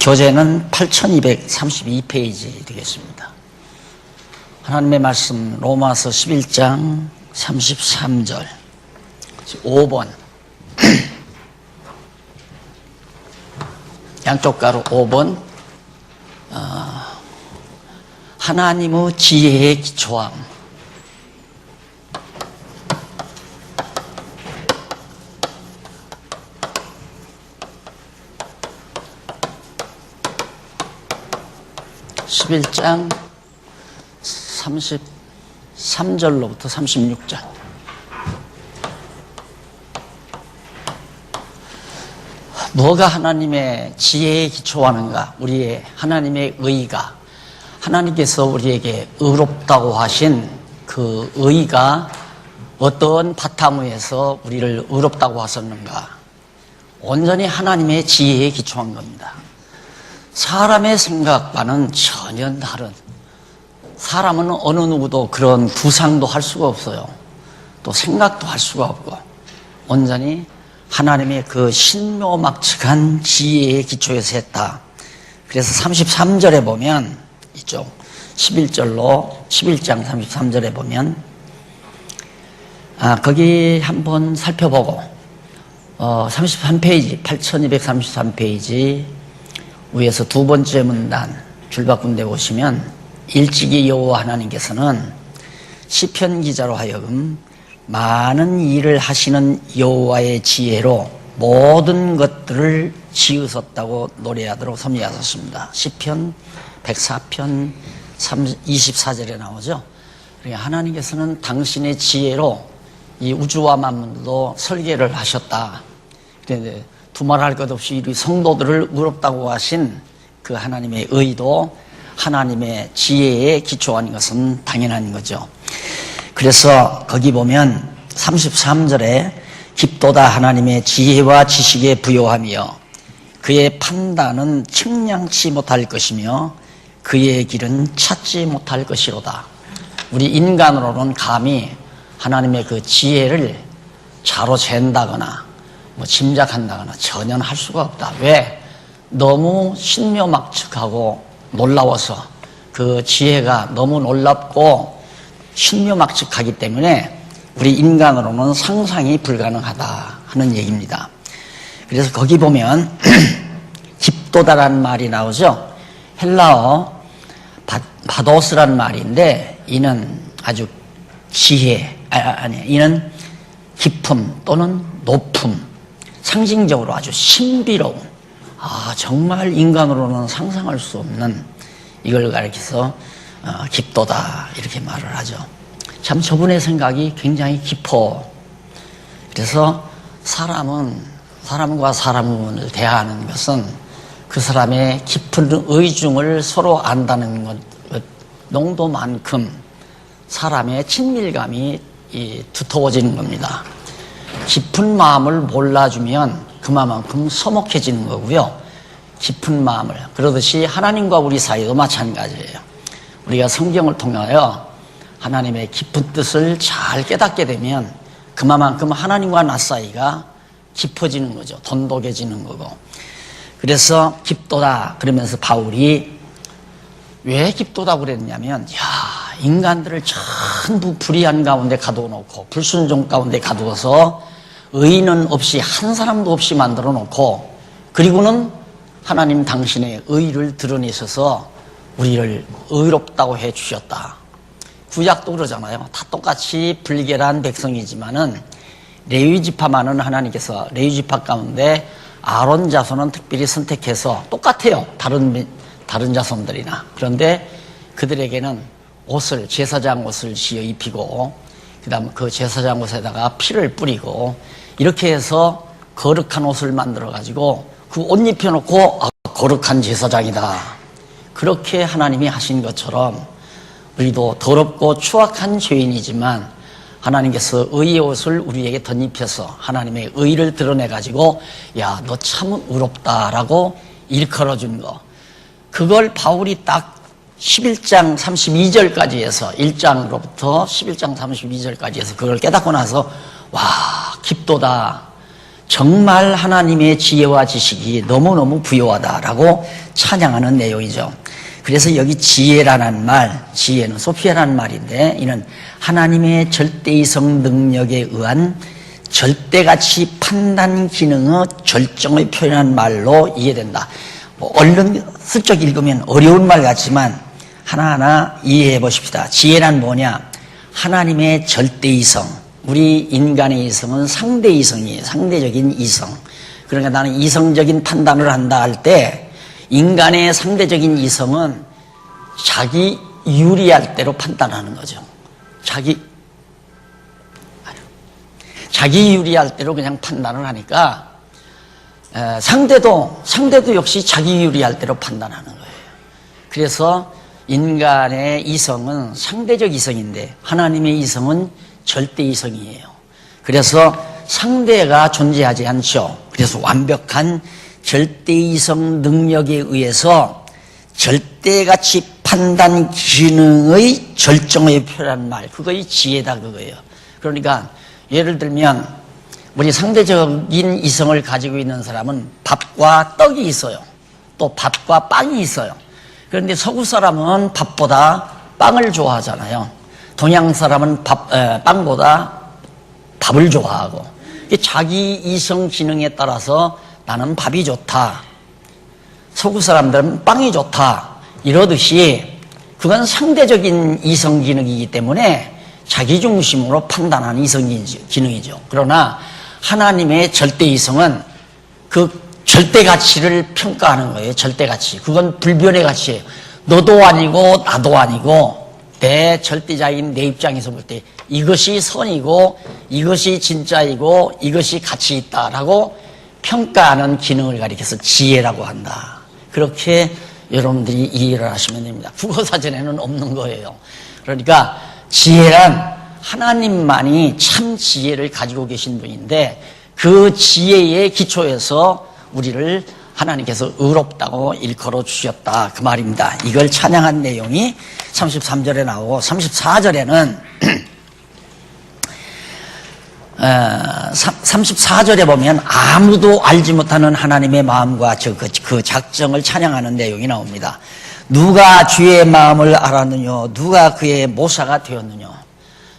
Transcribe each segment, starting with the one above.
교재는 8232페이지 되겠습니다. 하나님의 말씀 로마서 11장 33절 5번 양쪽 가로 5번 하나님의 지혜에 기초함. (11장) 33절로부터 36절. 뭐가 하나님의 지혜에 기초하는가? 우리의 하나님의 의가, 하나님께서 우리에게 의롭다고 하신 그 의가 어떤 바탕 위에서 우리를 의롭다고 하셨는가? 온전히 하나님의 지혜에 기초한 겁니다. 사람의 생각과는 전혀 다른, 사람은 어느 누구도 그런 구상도 할 수가 없어요. 또 생각도 할 수가 없고 온전히 하나님의 그 신묘막측한 지혜의 기초에서 했다. 그래서 33절에 보면 이쪽 11장 33절에 보면 거기 한번 살펴보고 33페이지 8233페이지 위에서 두 번째 문단 줄바꾼 데 보시면 일찍이 여호와 하나님께서는 시편 기자로 하여금 많은 일을 하시는 여호와의 지혜로 모든 것들을 지으셨다고 노래하도록 섭리하셨습니다. 시편 104편 24절에 나오죠. 그러니까 하나님께서는 당신의 지혜로 이 우주와 만물도 설계를 하셨다. 그런데 두말할 것 없이 우리 성도들을 의롭다고 하신 그 하나님의 의도 하나님의 지혜에 기초한 것은 당연한 거죠. 그래서 거기 보면 33절에 깊도다 하나님의 지혜와 지식에 부요하며 그의 판단은 측량치 못할 것이며 그의 길은 찾지 못할 것이로다. 우리 인간으로는 감히 하나님의 그 지혜를 자로 잰다거나 짐작한다거나 전혀 할 수가 없다. 왜? 너무 신묘막측하고 놀라워서 그 지혜가 너무 놀랍고 신묘막측하기 때문에 우리 인간으로는 상상이 불가능하다 하는 얘기입니다. 그래서 거기 보면 깊도다라는 말이 나오죠. 헬라어 바도스라는 말인데 이는 아주 지혜, 이는 깊음 또는 높음, 상징적으로 아주 신비로운, 정말 인간으로는 상상할 수 없는 이걸 가리켜서 깊도다 이렇게 말을 하죠. 참 저분의 생각이 굉장히 깊어. 그래서 사람과 사람을 대하는 것은 그 사람의 깊은 의중을 서로 안다는 것 농도만큼 사람의 친밀감이 두터워지는 겁니다. 깊은 마음을 몰라주면 그만큼 서먹해지는 거고요. 깊은 마음을, 그러듯이 하나님과 우리 사이도 마찬가지예요. 우리가 성경을 통하여 하나님의 깊은 뜻을 잘 깨닫게 되면 그만큼 하나님과 나 사이가 깊어지는 거죠. 돈독해지는 거고. 그래서 깊도다 그러면서 바울이 왜 깊도다 그랬냐면, 인간들을 전부 불의한 가운데 가두어놓고 불순종 가운데 가두어서 의인은 없이 한 사람도 없이 만들어 놓고, 그리고는 하나님 당신의 의를 드러내셔서 우리를 의롭다고 해 주셨다. 구약도 그러잖아요. 다 똑같이 불결한 백성이지만은 레위지파만은 하나님께서 레위지파 가운데 아론 자손은 특별히 선택해서 똑같아요. 다른 자손들이나. 그런데 그들에게는 옷을, 제사장 옷을 지어 입히고, 그 다음 그 제사장 옷에다가 피를 뿌리고, 이렇게 해서 거룩한 옷을 만들어가지고 그 옷 입혀놓고 거룩한 제사장이다. 그렇게 하나님이 하신 것처럼 우리도 더럽고 추악한 죄인이지만 하나님께서 의의 옷을 우리에게 덧입혀서 하나님의 의를 드러내가지고 너 참 의롭다라고 일컬어준 거, 그걸 바울이 딱 11장 32절까지 해서 1장으로부터 11장 32절까지 해서 그걸 깨닫고 나서 깊도다, 정말 하나님의 지혜와 지식이 너무너무 부요하다라고 찬양하는 내용이죠. 그래서 여기 지혜라는 말, 지혜는 소피아라는 말인데 이는 하나님의 절대이성 능력에 의한 절대가치 판단 기능의 절정을 표현한 말로 이해된다. 얼른 슬쩍 읽으면 어려운 말 같지만 하나하나 이해해 보십시다. 지혜란 뭐냐? 하나님의 절대이성. 우리 인간의 이성은 상대이성이에요. 상대적인 이성. 그러니까 나는 이성적인 판단을 한다 할 때 인간의 상대적인 이성은 자기 유리할 대로 판단하는 거죠. 자기 유리할 대로 그냥 판단을 하니까 상대도 역시 자기 유리할 대로 판단하는 거예요. 그래서 인간의 이성은 상대적 이성인데 하나님의 이성은 절대 이성이에요. 그래서 상대가 존재하지 않죠. 그래서 완벽한 절대 이성 능력에 의해서 절대가치 판단 기능의 절정을 표현한 말, 그거의 지혜다 그거예요. 그러니까 예를 들면 우리 상대적인 이성을 가지고 있는 사람은 밥과 떡이 있어요. 또 밥과 빵이 있어요. 그런데 서구 사람은 밥보다 빵을 좋아하잖아요. 동양 사람은 빵보다 밥을 좋아하고, 자기 이성 기능에 따라서 나는 밥이 좋다, 서구 사람들은 빵이 좋다 이러듯이 그건 상대적인 이성 기능이기 때문에 자기 중심으로 판단하는 이성 기능이죠. 그러나 하나님의 절대 이성은 그 절대 가치를 평가하는 거예요. 절대 가치. 그건 불변의 가치예요. 너도 아니고 나도 아니고 내 절대자인 내 입장에서 볼 때 이것이 선이고 이것이 진짜이고 이것이 가치 있다라고 평가하는 기능을 가리켜서 지혜라고 한다. 그렇게 여러분들이 이해를 하시면 됩니다. 국어사전에는 없는 거예요. 그러니까 지혜란 하나님만이 참 지혜를 가지고 계신 분인데 그 지혜의 기초에서 우리를 하나님께서 의롭다고 일컬어 주셨다 그 말입니다. 이걸 찬양한 내용이 33절에 나오고 34절에는 34절에 보면 아무도 알지 못하는 하나님의 마음과 그 작정을 찬양하는 내용이 나옵니다. 누가 주의 마음을 알았느냐, 누가 그의 모사가 되었느냐.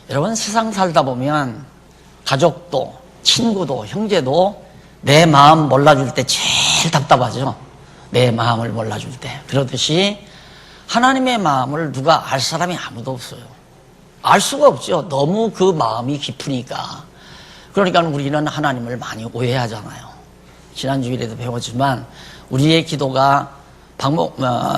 여러분, 세상 살다 보면 가족도 친구도 형제도 내 마음 몰라줄 때 제일 답답하죠. 내 마음을 몰라줄 때. 그러듯이 하나님의 마음을 누가 알 사람이 아무도 없어요. 알 수가 없죠. 너무 그 마음이 깊으니까. 그러니까 우리는 하나님을 많이 오해하잖아요. 지난주일에도 배웠지만 우리의 기도가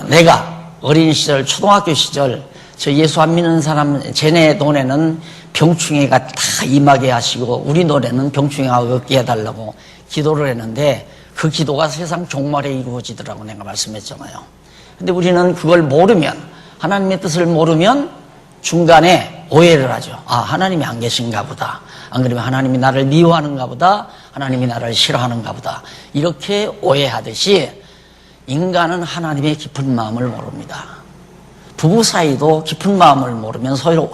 내가 어린 시절 초등학교 시절 저 예수 안 믿는 사람 쟤네 노래는 병충해가 다 임하게 하시고 우리 노래는 병충해가 없게 해달라고 기도를 했는데 그 기도가 세상 종말에 이루어지더라고 내가 말씀했잖아요. 근데 우리는 그걸 모르면 하나님의 뜻을 모르면 중간에 오해를 하죠. 아, 하나님이 안 계신가 보다. 안 그러면 하나님이 나를 미워하는가 보다. 하나님이 나를 싫어하는가 보다. 이렇게 오해하듯이 인간은 하나님의 깊은 마음을 모릅니다. 부부 사이도 깊은 마음을 모르면 서로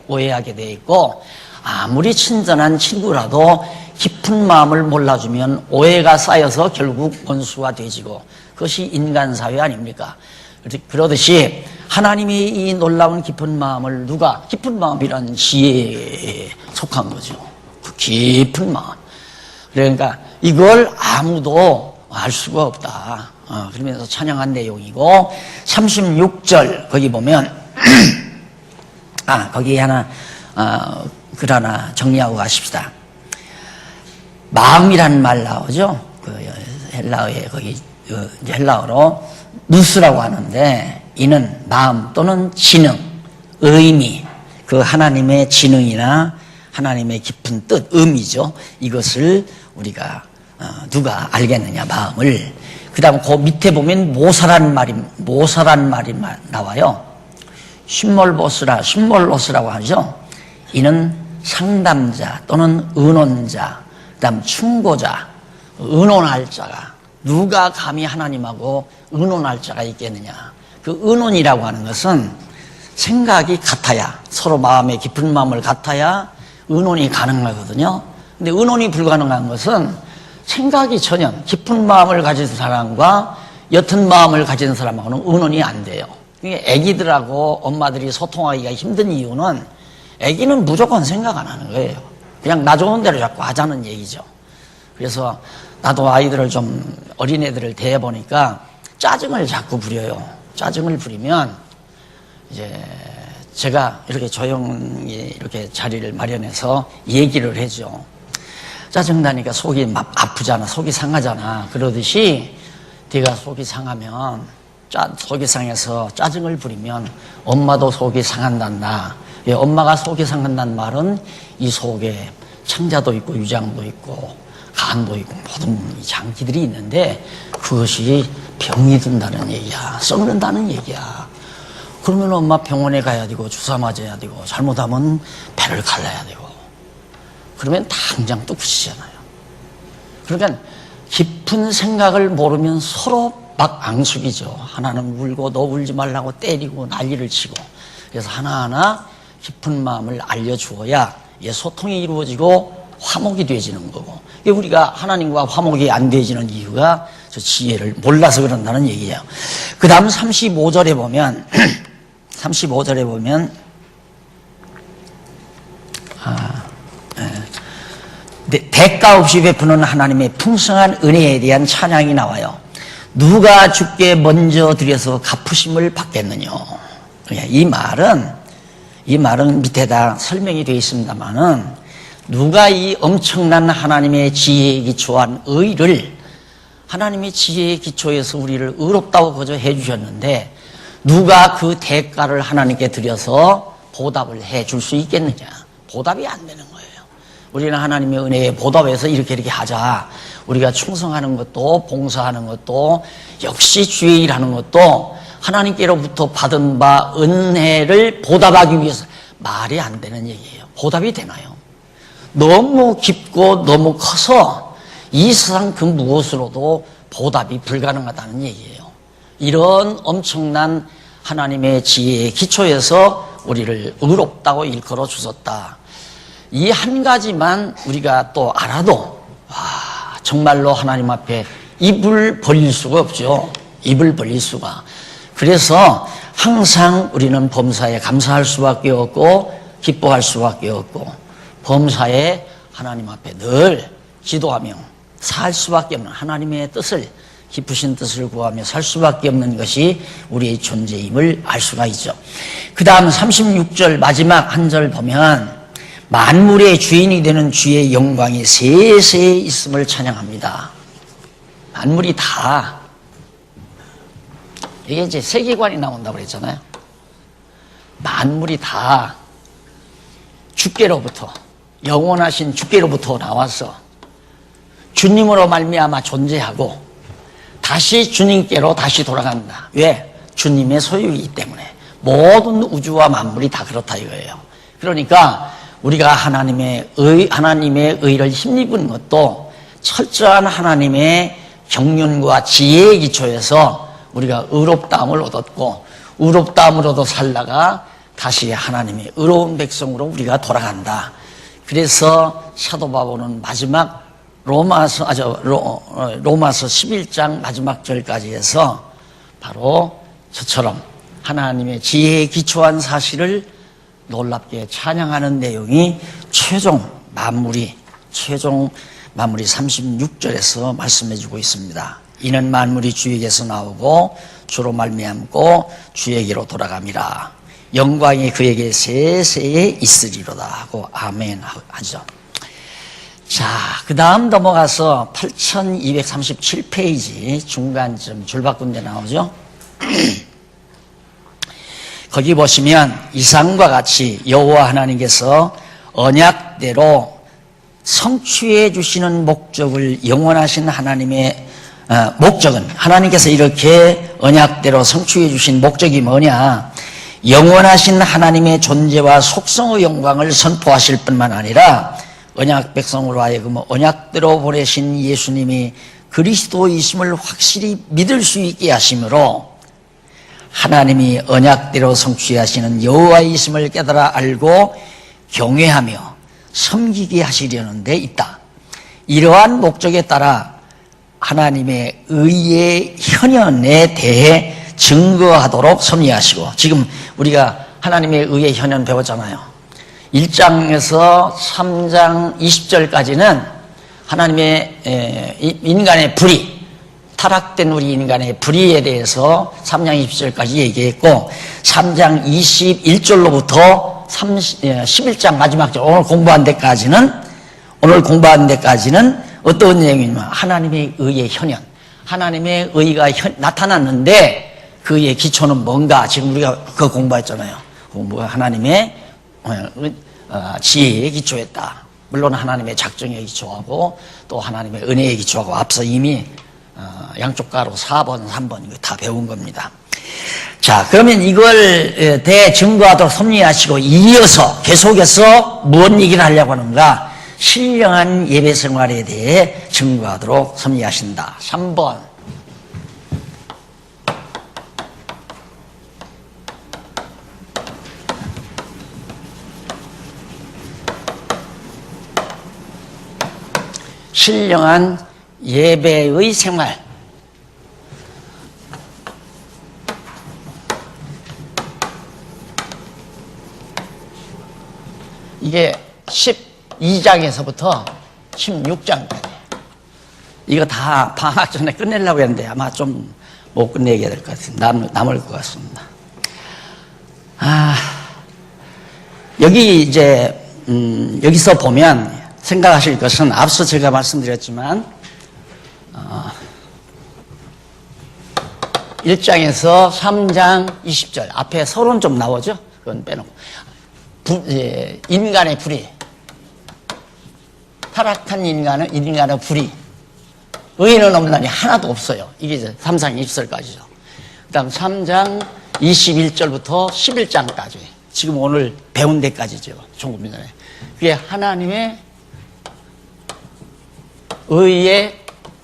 오해하게 돼 있고 아무리 친절한 친구라도 깊은 마음을 몰라주면 오해가 쌓여서 결국 원수가 되지고 그것이 인간 사회 아닙니까? 그러듯이 하나님이 이 놀라운 깊은 마음을 누가 깊은 마음이란 지혜에 속한 거죠. 그 깊은 마음. 그러니까 이걸 아무도 알 수가 없다. 그러면서 찬양한 내용이고 36절 거기 보면 거기 하나 글 하나 정리하고 가십시다. 마음이라는 말 나오죠. 그 헬라어에 거기 헬라어로 누스라고 하는데 이는 마음 또는 지능, 의미, 그 하나님의 지능이나 하나님의 깊은 뜻, 의미죠. 이것을 우리가 누가 알겠느냐 마음을. 그다음 그 밑에 보면 모사란 말이 나와요. 심몰로스라고 하죠. 이는 상담자 또는 의논자, 그다음 충고자, 의논할 자가 누가 감히 하나님하고 의논할 자가 있겠느냐. 그 의논이라고 하는 것은 생각이 같아야 서로 마음의 깊은 마음을 같아야 의논이 가능하거든요. 근데 의논이 불가능한 것은 생각이 전혀 깊은 마음을 가진 사람과 옅은 마음을 가진 사람하고는 의논이 안 돼요. 애기들하고 엄마들이 소통하기가 힘든 이유는 애기는 무조건 생각 안 하는 거예요. 그냥 나 좋은 대로 자꾸 하자는 얘기죠. 그래서 나도 아이들을 좀 어린애들을 대해보니까 짜증을 자꾸 부려요. 짜증을 부리면 이제 제가 이렇게 조용히 이렇게 자리를 마련해서 얘기를 해줘. 짜증나니까 속이 아프잖아. 속이 상하잖아. 그러듯이 네가 속이 상하면 속이 상해서 짜증을 부리면 엄마도 속이 상한단다. 예, 엄마가 속이 상한다는 말은 이 속에 창자도 있고 유장도 있고 간도 있고 모든 장기들이 있는데 그것이 병이 든다는 얘기야. 썩는다는 얘기야. 그러면 엄마 병원에 가야 되고 주사 맞아야 되고 잘못하면 배를 갈라야 되고 그러면 당장 또 부치잖아요. 그러니까 깊은 생각을 모르면 서로 막 앙숙이죠. 하나는 울고 너 울지 말라고 때리고 난리를 치고. 그래서 하나하나 깊은 마음을 알려주어야 소통이 이루어지고 화목이 되어지는 거고. 우리가 하나님과 화목이 안 되어지는 이유가 저 지혜를 몰라서 그런다는 얘기예요. 그 다음 35절에 보면 35절에 보면 대가 없이 베푸는 하나님의 풍성한 은혜에 대한 찬양이 나와요. 누가 주께 먼저 드려서 갚으심을 받겠느냐. 이 말은 밑에다 설명이 되어 있습니다만은 누가 이 엄청난 하나님의 지혜에 기초한 의를 하나님의 지혜의 기초에서 우리를 의롭다고 거저 해주셨는데 누가 그 대가를 하나님께 드려서 보답을 해줄 수 있겠느냐. 보답이 안 되는 거예요. 우리는 하나님의 은혜에 보답해서 이렇게 하자. 우리가 충성하는 것도 봉사하는 것도 역시 주의 일하는 것도 하나님께로부터 받은 바 은혜를 보답하기 위해서 말이 안 되는 얘기예요. 보답이 되나요? 너무 깊고 너무 커서 이 세상 그 무엇으로도 보답이 불가능하다는 얘기예요. 이런 엄청난 하나님의 지혜의 기초에서 우리를 의롭다고 일컬어 주셨다. 이 한 가지만 우리가 또 알아도 정말로 하나님 앞에 입을 벌릴 수가 없죠. 입을 벌릴 수가. 그래서 항상 우리는 범사에 감사할 수밖에 없고 기뻐할 수밖에 없고 범사에 하나님 앞에 늘 기도하며 살 수밖에 없는 하나님의 뜻을 깊으신 뜻을 구하며 살 수밖에 없는 것이 우리의 존재임을 알 수가 있죠. 그 다음 36절 마지막 한 절 보면 만물의 주인이 되는 주의 영광이 세세에 있음을 찬양합니다. 만물이 다 이게 이제 세계관이 나온다고 그랬잖아요. 만물이 다 주께로부터 영원하신 주께로부터 나와서 주님으로 말미암아 존재하고 다시 주님께로 다시 돌아간다. 왜? 주님의 소유이기 때문에. 모든 우주와 만물이 다 그렇다 이거예요. 그러니까 우리가 하나님의 의를 힘입은 것도 철저한 하나님의 경륜과 지혜의 기초에서 우리가 의롭다함을 얻었고 의롭다함으로도 살다가 다시 하나님의 의로운 백성으로 우리가 돌아간다. 그래서 사도 바울은 마지막 로마서 11장 마지막 절까지 해서 바로 저처럼 하나님의 지혜에 기초한 사실을 놀랍게 찬양하는 내용이 최종 마무리 36절에서 말씀해주고 있습니다. 이는 만물이 주에게서 나오고 주로 말미암고 주에게로 돌아갑니다. 영광이 그에게 세세에 있으리로다 하고 아멘 하죠. 자, 그 다음 넘어가서 8237페이지 중간쯤 줄바꾼 데 나오죠. 거기 보시면 이상과 같이 여호와 하나님께서 언약대로 성취해 주시는 목적을 영원하신 하나님의 목적은 하나님께서 이렇게 언약대로 성취해 주신 목적이 뭐냐? 영원하신 하나님의 존재와 속성의 영광을 선포하실 뿐만 아니라 언약 백성으로 하여금 언약대로 보내신 예수님이 그리스도이심을 확실히 믿을 수 있게 하심으로 하나님이 언약대로 성취하시는 여호와이심을 깨달아 알고 경외하며 섬기게 하시려는 데 있다. 이러한 목적에 따라 하나님의 의의 현현에 대해 증거하도록 섭리하시고, 지금 우리가 하나님의 의의 현현 배웠잖아요. 1장에서 3장 20절까지는 하나님의 인간의 불의, 타락된 우리 인간의 불의에 대해서 3장 20절까지 얘기했고, 3장 21절로부터 11장 마지막 절, 오늘 공부한 데까지는 어떤 내용이냐면 하나님의 의의 현현, 하나님의 의가 나타났는데 그의 기초는 뭔가, 지금 우리가 그거 공부했잖아요. 하나님의 지혜에 기초했다. 물론 하나님의 작정에 기초하고 또 하나님의 은혜에 기초하고 앞서 이미 양쪽 가로 4번, 3번 이거 다 배운 겁니다. 자, 그러면 이걸 대증거하도록 섭리하시고, 이어서 계속해서 무슨 얘기를 하려고 하는가? 신령한 예배 생활에 대해 증거하도록 섭리하신다. 3번. 신령한 예배의 생활. 이게 12장에서부터 16장까지. 이거 다 방학 전에 끝내려고 했는데 아마 좀 못 끝내게 될 것 같습니다. 남을 것 같습니다. 여기 이제, 여기서 보면 생각하실 것은 앞서 제가 말씀드렸지만, 1장에서 3장 20절 앞에 서론 좀 나오죠? 그건 빼놓고 인간의 불의, 타락한 인간의 불의, 의인은 없나니 하나도 없어요. 이게 이제 3장 20절까지죠. 그 다음 3장 21절부터 11장까지 지금 오늘 배운 데까지죠. 종국민전에. 그게 하나님의 의의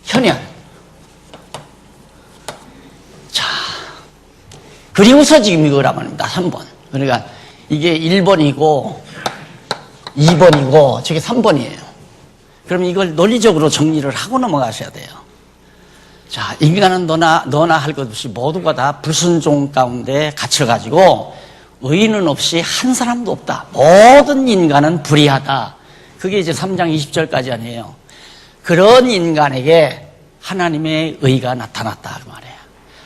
현현. 자, 그리고서 지금 이거란 말입니다. 3번. 그러니까 이게 1번이고 2번이고 저게 3번이에요. 그럼 이걸 논리적으로 정리를 하고 넘어가셔야 돼요. 자, 인간은 너나 할 것 없이 모두가 다 불순종 가운데 갇혀가지고 의인은 없이 한 사람도 없다. 모든 인간은 불의하다. 그게 이제 3장 20절까지 아니에요. 그런 인간에게 하나님의 의가 나타났다 그 말이에요.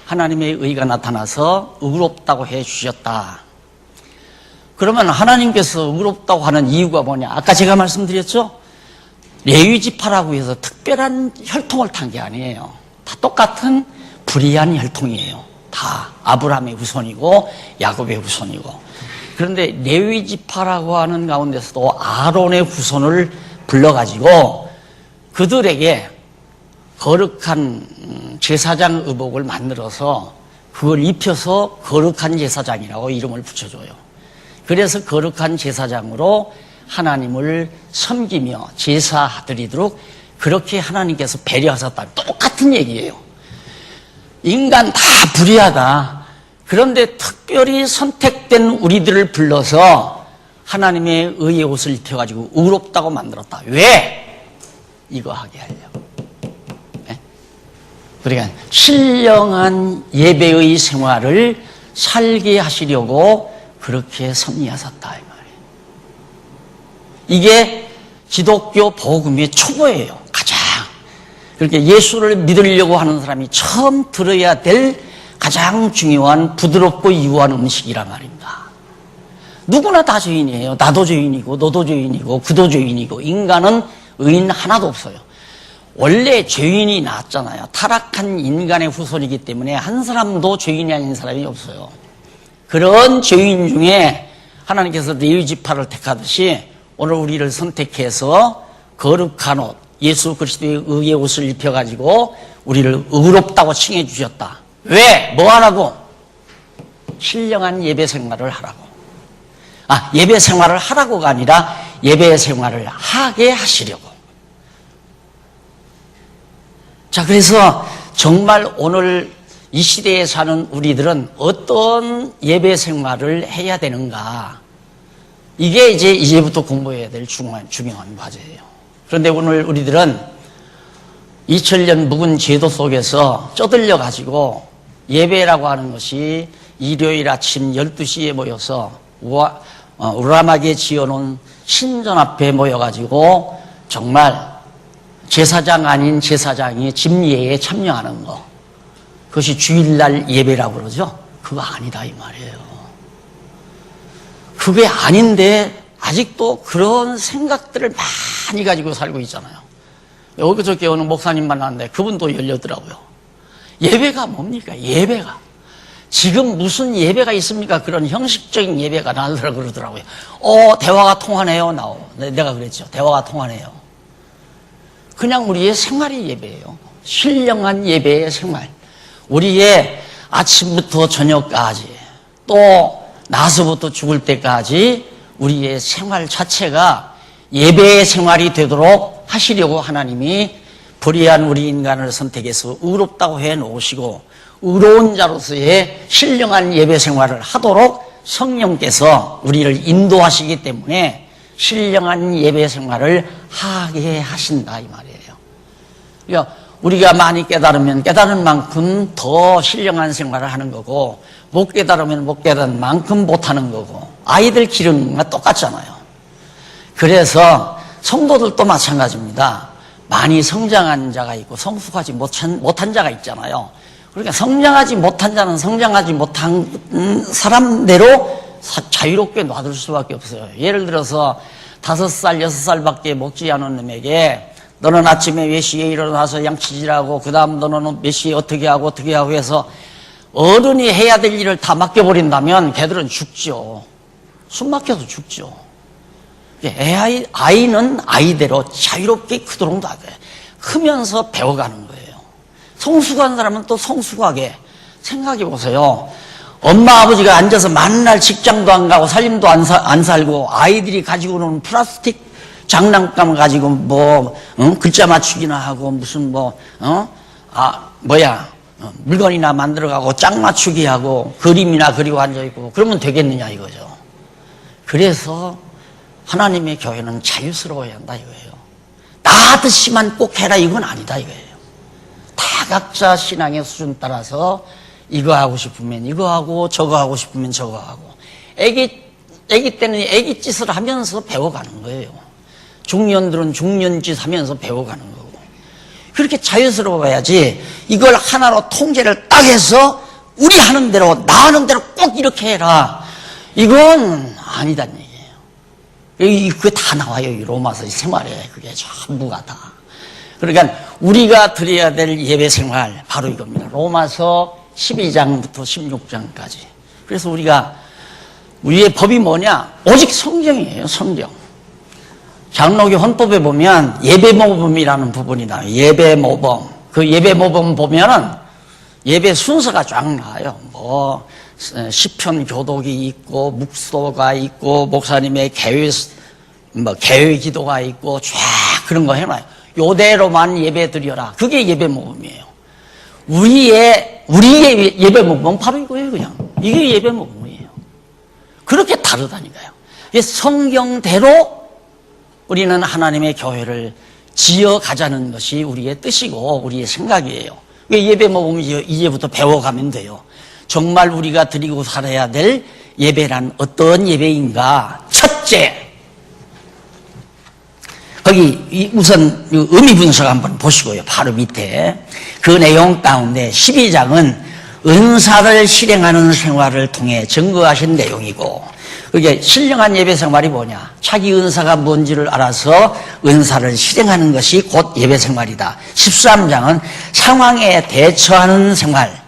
하나님의 의가 나타나서 의롭다고 해 주셨다. 그러면 하나님께서 의롭다고 하는 이유가 뭐냐? 아까 제가 말씀드렸죠? 레위 지파라고 해서 특별한 혈통을 탄 게 아니에요. 다 똑같은 불의한 혈통이에요. 다 아브라함의 후손이고 야곱의 후손이고. 그런데 레위 지파라고 하는 가운데서도 아론의 후손을 불러가지고 그들에게 거룩한 제사장 의복을 만들어서 그걸 입혀서 거룩한 제사장이라고 이름을 붙여줘요. 그래서 거룩한 제사장으로 하나님을 섬기며 제사드리도록 그렇게 하나님께서 배려하셨다. 똑같은 얘기예요. 인간 다 불의하다. 그런데 특별히 선택된 우리들을 불러서 하나님의 의의 옷을 입혀가지고 의롭다고 만들었다. 왜? 이거 하게 하려고. 네? 그러니까 신령한 예배의 생활을 살게 하시려고 그렇게 섭리하셨다 이 말이에요. 이게 기독교 복음의 초보예요. 가장. 그렇게 예수를 믿으려고 하는 사람이 처음 들어야 될 가장 중요한 부드럽고 유한 음식이란 말입니다. 누구나 다 죄인이에요. 나도 죄인이고 너도 죄인이고 그도 죄인이고 인간은 의인 하나도 없어요. 원래 죄인이 나왔잖아요. 타락한 인간의 후손이기 때문에 한 사람도 죄인이 아닌 사람이 없어요. 그런 죄인 중에 하나님께서 레위 지파를 택하듯이 오늘 우리를 선택해서 거룩한 옷, 예수 그리스도의 의의 옷을 입혀가지고 우리를 의롭다고 칭해 주셨다. 왜? 뭐 하라고? 신령한 예배 생활을 하라고. 예배 생활을 하라고가 아니라 예배 생활을 하게 하시려고. 자, 그래서 정말 오늘 이 시대에 사는 우리들은 어떤 예배 생활을 해야 되는가? 이게 이제부터 공부해야 될 중요한 과제예요. 그런데 오늘 우리들은 2000년 묵은 제도 속에서 쩌들려 가지고 예배라고 하는 것이 일요일 아침 12시에 모여서 우람하게 지어놓은 신전 앞에 모여가지고 정말 제사장 아닌 제사장이 집예에 참여하는 거, 그것이 주일날 예배라고 그러죠. 그거 아니다 이 말이에요. 그게 아닌데 아직도 그런 생각들을 많이 가지고 살고 있잖아요. 여기저기 어느 목사님 만났는데 그분도 열렸더라고요. 예배가 뭡니까? 예배가. 지금 무슨 예배가 있습니까? 그런 형식적인 예배가 나더라 그러더라고요. 대화가 통하네요. 내가 그랬죠. 대화가 통하네요. 그냥 우리의 생활이 예배예요. 신령한 예배의 생활. 우리의 아침부터 저녁까지 또 나서부터 죽을 때까지 우리의 생활 자체가 예배의 생활이 되도록 하시려고 하나님이 불의한 우리 인간을 선택해서 의롭다고 해놓으시고 의로운 자로서의 신령한 예배 생활을 하도록 성령께서 우리를 인도하시기 때문에 신령한 예배 생활을 하게 하신다 이 말이에요. 그러니까 우리가 많이 깨달으면 깨달은 만큼 더 신령한 생활을 하는 거고 못 깨달으면 못 깨달은 만큼 못하는 거고 아이들 기르는 거랑 똑같잖아요. 그래서 성도들도 마찬가지입니다. 많이 성장한 자가 있고 성숙하지 못한 자가 있잖아요. 그러니까 성장하지 못한 자는 성장하지 못한 사람대로 자유롭게 놔둘 수밖에 없어요. 예를 들어서 5살, 6살밖에 먹지 않은 놈에게 너는 아침에 몇 시에 일어나서 양치질하고 그 다음 너는 몇 시에 어떻게 하고 해서 어른이 해야 될 일을 다 맡겨버린다면 걔들은 죽죠. 숨 막혀서 죽죠. 아이는 아이대로 자유롭게 크도록 놔둬요. 크면서 배워가는 거예요. 성숙한 사람은 또 성숙하게 생각해 보세요. 엄마 아버지가 앉아서 만날 직장도 안 가고 살림도 안 살고 아이들이 가지고 노는 플라스틱 장난감 가지고 글자 맞추기나 하고 무슨 물건이나 만들어가고 짝 맞추기 하고 그림이나 그리고 앉아있고 그러면 되겠느냐 이거죠. 그래서 하나님의 교회는 자유스러워야 한다 이거예요. 나 하듯이만 꼭 해라 이건 아니다 이거예요. 다 각자 신앙의 수준 따라서 이거 하고 싶으면 이거 하고 저거 하고 싶으면 저거 하고 애기 때는 애기 짓을 하면서 배워가는 거예요. 중년들은 중년짓 하면서 배워가는 거고 그렇게 자유스러워야지 이걸 하나로 통제를 딱 해서 우리 하는 대로 나 하는 대로 꼭 이렇게 해라 이건 아니다는 얘기예요. 그게 다 나와요. 이 로마서 생활에 그게 전부가 다. 그러니까 우리가 드려야 될 예배 생활 바로 이겁니다. 로마서 12장부터 16장까지. 그래서 우리의 법이 뭐냐? 오직 성경이에요. 성경. 장로교 헌법에 보면 예배모범이라는 부분이 나와요. 예배모범. 그 예배모범 보면은 예배 순서가 쫙 나와요. 시편 교독이 있고 묵소가 있고 목사님의 개회 기도가 있고 쫙 그런 거 해놔요. 요대로만 예배 드려라. 그게 예배모범이에요. 우리의 예배모범은 바로 이거예요. 그냥 이게 예배모범이에요. 그렇게 다르다니까요. 성경대로 우리는 하나님의 교회를 지어가자는 것이 우리의 뜻이고 우리의 생각이에요. 예배모범을 이제부터 배워가면 돼요. 정말 우리가 드리고 살아야 될 예배란 어떤 예배인가? 첫째, 거기 우선 의미 분석 한번 보시고요. 바로 밑에 그 내용 가운데 12장은 은사를 실행하는 생활을 통해 증거하신 내용이고 그게 신령한 예배 생활이 뭐냐? 자기 은사가 뭔지를 알아서 은사를 실행하는 것이 곧 예배 생활이다. 13장은 상황에 대처하는 생활.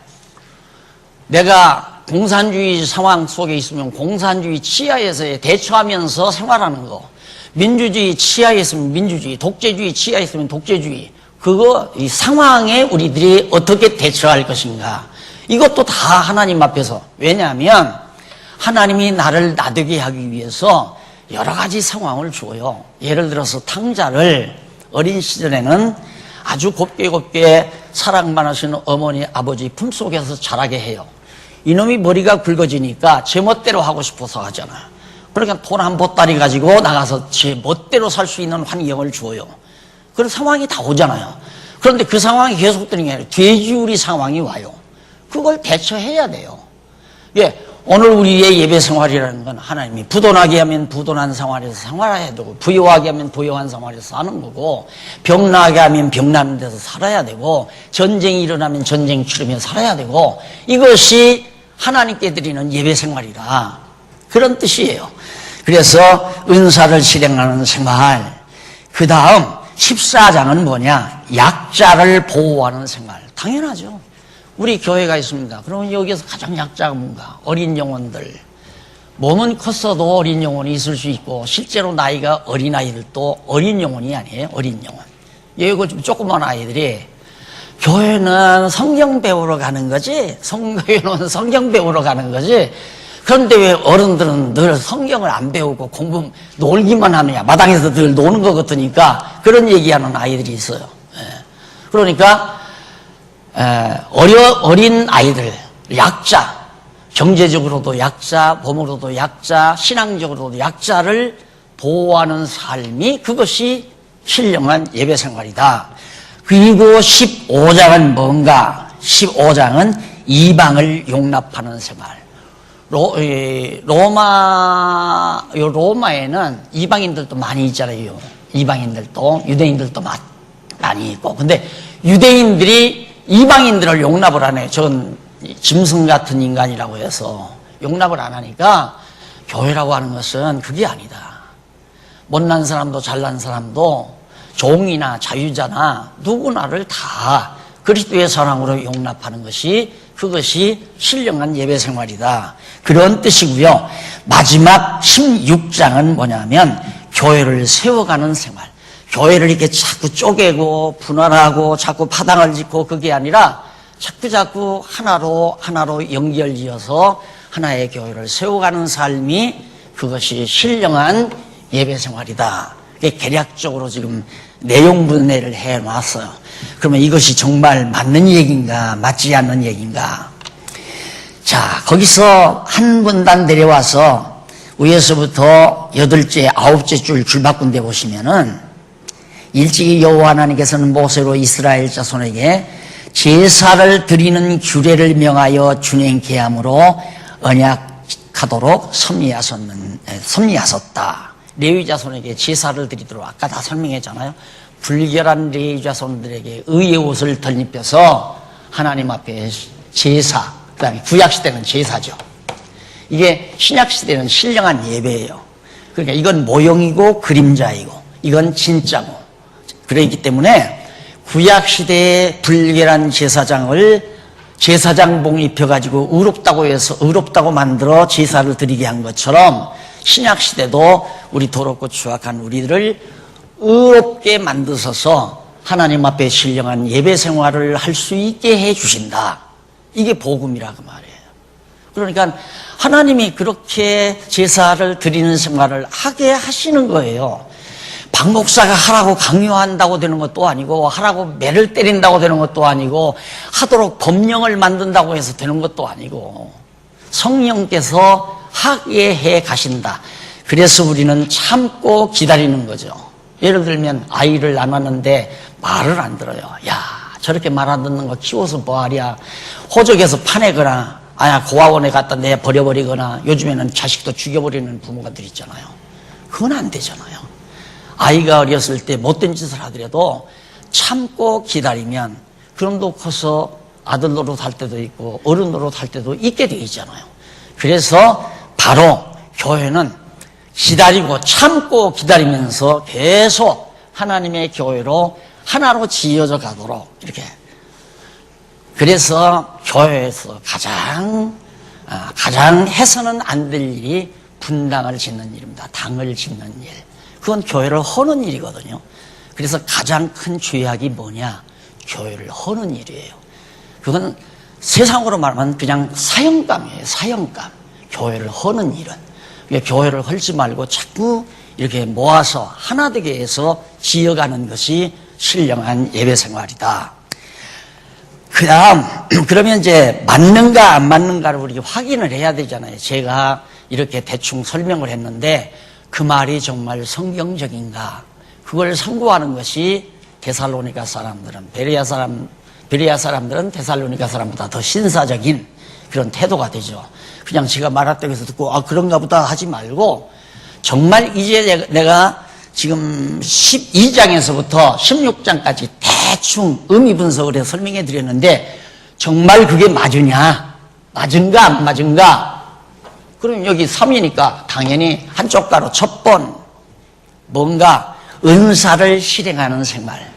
내가 공산주의 상황 속에 있으면 공산주의 치하에서 대처하면서 생활하는 거. 민주주의 치하에 있으면 민주주의, 독재주의 치하에 있으면 독재주의. 이 상황에 우리들이 어떻게 대처할 것인가. 이것도 다 하나님 앞에서. 왜냐하면 하나님이 나를 나되게 하기 위해서 여러 가지 상황을 줘요. 예를 들어서 탕자를 어린 시절에는 아주 곱게 사랑 많으시는 어머니, 아버지 품속에서 자라게 해요. 이놈이 머리가 굵어지니까 제멋대로 하고 싶어서 하잖아요. 그러니까 돈 한 보따리 가지고 나가서 제 멋대로 살 수 있는 환경을 줘요. 그런 상황이 다 오잖아요. 그런데 그 상황이 계속되는 게 아니라 돼지우리 상황이 와요. 그걸 대처해야 돼요. 예, 오늘 우리의 예배 생활이라는 건 하나님이 부도나게 하면 부도난 생활에서 생활해야 되고, 부유하게 하면 부유한 생활에서 사는 거고, 병나게 하면 병나는 데서 살아야 되고, 전쟁이 일어나면 전쟁 치르며 살아야 되고, 이것이 하나님께 드리는 예배 생활이라 그런 뜻이에요. 그래서 은사를 실행하는 생활, 그 다음 14장은 뭐냐? 약자를 보호하는 생활. 당연하죠. 우리 교회가 있습니다. 그러면 여기에서 가장 약자가 뭔가? 어린 영혼들. 몸은 컸어도 어린 영혼이 있을 수 있고, 실제로 나이가 어린 아이들도 어린 영혼이 아니에요. 어린 영혼. 여기 좀 조그만 아이들이 교회는 성경 배우러 가는 거지, 성교회는 성경 배우러 가는 거지, 그런데 왜 어른들은 늘 성경을 안 배우고 공부 놀기만 하느냐, 마당에서 늘 노는 것 같으니까 그런 얘기하는 아이들이 있어요. 그러니까 어린 아이들, 약자, 경제적으로도 약자, 몸으로도 약자, 신앙적으로도 약자를 보호하는 삶이, 그것이 신령한 예배 생활이다. 그리고 15장은 뭔가? 15장은 이방을 용납하는 생활. 로마에는 이방인들도 많이 있잖아요. 이방인들도, 유대인들도 많이 있고. 근데 유대인들이 이방인들을 용납을 안 해요. 저건 짐승 같은 인간이라고 해서 용납을 안 하니까, 교회라고 하는 것은 그게 아니다. 못난 사람도 잘난 사람도 종이나 자유자나 누구나를 다 그리스도의 사랑으로 용납하는 것이, 그것이 신령한 예배 생활이다. 그런 뜻이고요. 마지막 16장은 뭐냐면 교회를 세워가는 생활. 교회를 이렇게 자꾸 쪼개고 분할하고 자꾸 파당을 짓고, 그게 아니라 자꾸 하나로 연결지어서 하나의 교회를 세워가는 삶이, 그것이 신령한 예배 생활이다. 개략적으로 지금 내용 분해를 해놨어요. 그러면 이것이 정말 맞는 얘기인가, 맞지 않는 얘기인가? 자, 거기서 한 분단 내려와서 위에서부터 8째, 9째 줄 바꾼 데 보시면은, 일찍이 여호와 하나님께서는 모세로 이스라엘 자손에게 제사를 드리는 규례를 명하여 준행케 함으로 언약하도록 섭리하셨다. 레위 자손에게 제사를 드리도록, 아까 다 설명했잖아요. 불결한 레위 자손들에게 의의 옷을 덧입혀서 하나님 앞에 제사, 그 다음에 구약시대는 제사죠. 이게 신약시대는 신령한 예배예요. 그러니까 이건 모형이고 그림자이고, 이건 진짜고. 그렇기 때문에 구약시대의 불결한 제사장봉 입혀가지고 의롭다고 만들어 제사를 드리게 한 것처럼, 신약시대도 우리 더럽고 추악한 우리들을 의롭게 만드셔서 하나님 앞에 신령한 예배 생활을 할 수 있게 해주신다. 이게 복음이라고 말이에요. 그러니까 하나님이 그렇게 제사를 드리는 생활을 하게 하시는 거예요. 박 목사가 하라고 강요한다고 되는 것도 아니고, 하라고 매를 때린다고 되는 것도 아니고, 하도록 법령을 만든다고 해서 되는 것도 아니고, 성령께서 하게 해 가신다. 그래서 우리는 참고 기다리는 거죠. 예를 들면 아이를 낳았는데 말을 안 들어요. 야, 저렇게 말 안 듣는 거 키워서 뭐하랴. 호적에서 파내거나, 고아원에 갖다 내 버려버리거나, 요즘에는 자식도 죽여버리는 부모가들 있잖아요. 그건 안 되잖아요. 아이가 어렸을 때 못된 짓을 하더라도 참고 기다리면 그놈도 커서 아들 노릇 할 때도 있고 어른 노릇 할 때도 있게 되어 있잖아요. 그래서 바로 교회는 기다리고 참고 기다리면서 계속 하나님의 교회로 하나로 지어져 가도록, 이렇게. 그래서 교회에서 가장 해서는 안 될 일이 분당을 짓는 일입니다. 당을 짓는 일. 그건 교회를 허는 일이거든요. 그래서 가장 큰 죄악이 뭐냐? 교회를 허는 일이에요. 그건 세상으로 말하면 그냥 사형감이에요. 사형감. 교회를 허는 일은. 교회를 헐지 말고 자꾸 이렇게 모아서 하나 되게 해서 지어가는 것이 신령한 예배 생활이다. 그 다음, 그러면 이제 맞는가 안 맞는가를 우리가 확인을 해야 되잖아요. 제가 이렇게 대충 설명을 했는데 그 말이 정말 성경적인가? 그걸 상고하는 것이 데살로니가 사람들은, 베레아 사람들은 데살로니가 사람보다 더 신사적인 그런 태도가 되죠. 그냥 제가 말했다고 해서 듣고 그런가 보다 하지 말고 정말 이제 내가 지금 12장에서부터 16장까지 대충 의미 분석을 해서 설명해 드렸는데 정말 그게 맞으냐? 맞은가 안 맞은가? 그럼 여기 3이니까 당연히 한쪽 가로 첫 번 뭔가 은사를 실행하는 생활.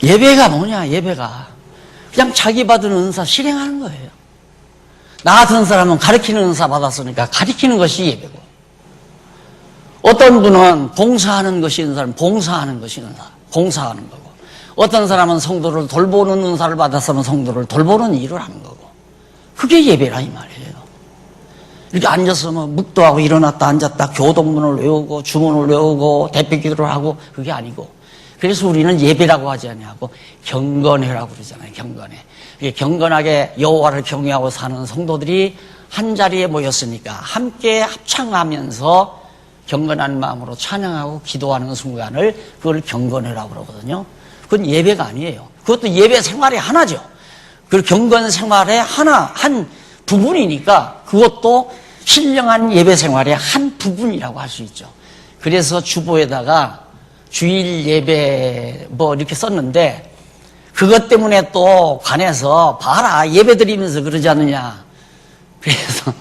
예배가 뭐냐? 예배가 그냥 자기 받은 은사 실행하는 거예요. 나 같은 사람은 가르치는 은사 받았으니까 가르치는 것이 예배고, 어떤 분은 봉사하는 것이 은사는 봉사하는 것이 은사, 봉사하는 거고, 어떤 사람은 성도를 돌보는 은사를 받았으면 성도를 돌보는 일을 하는 거고, 그게 예배라 이 말이에요. 이렇게 앉아서 뭐 묵도하고 일어났다 앉았다 교동문을 외우고 주문을 외우고 대표기도를 하고 그게 아니고, 그래서 우리는 예배라고 하지 아니하고 경건회라고 그러잖아요. 경건회. 경건하게 여호와를 경외하고 사는 성도들이 한 자리에 모였으니까 함께 합창하면서 경건한 마음으로 찬양하고 기도하는 순간을 그걸 경건회라고 그러거든요. 그건 예배가 아니에요. 그것도 예배 생활의 하나죠. 그 경건 생활의 한 부분이니까 그것도 신령한 예배 생활의 한 부분이라고 할 수 있죠. 그래서 주보에다가 주일 예배 뭐 이렇게 썼는데, 그것 때문에 또 관해서 봐라 예배 드리면서 그러지 않느냐. 그래서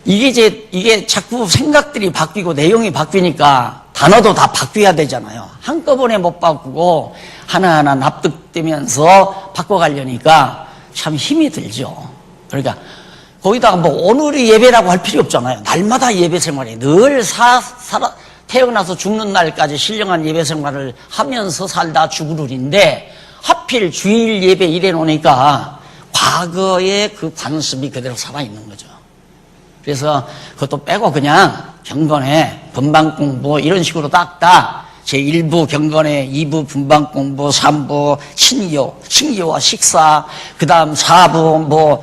이게 자꾸 생각들이 바뀌고 내용이 바뀌니까 단어도 다 바뀌어야 되잖아요. 한꺼번에 못 바꾸고 하나하나 납득되면서 바꿔가려니까 참 힘이 들죠. 그러니까 거기다가 뭐 오늘이 예배라고 할 필요 없잖아요. 날마다 예배 생활에 늘 태어나서 죽는 날까지 신령한 예배 생활을 하면서 살다 죽으리인데 하필 주일 예배 이래 놓으니까 과거의 그 관습이 그대로 살아있는 거죠. 그래서 그것도 빼고 그냥 경건회, 분방공부 이런 식으로 딱딱 제1부 경건회, 2부 분방공부, 3부 신기와 식사, 그 다음 4부 뭐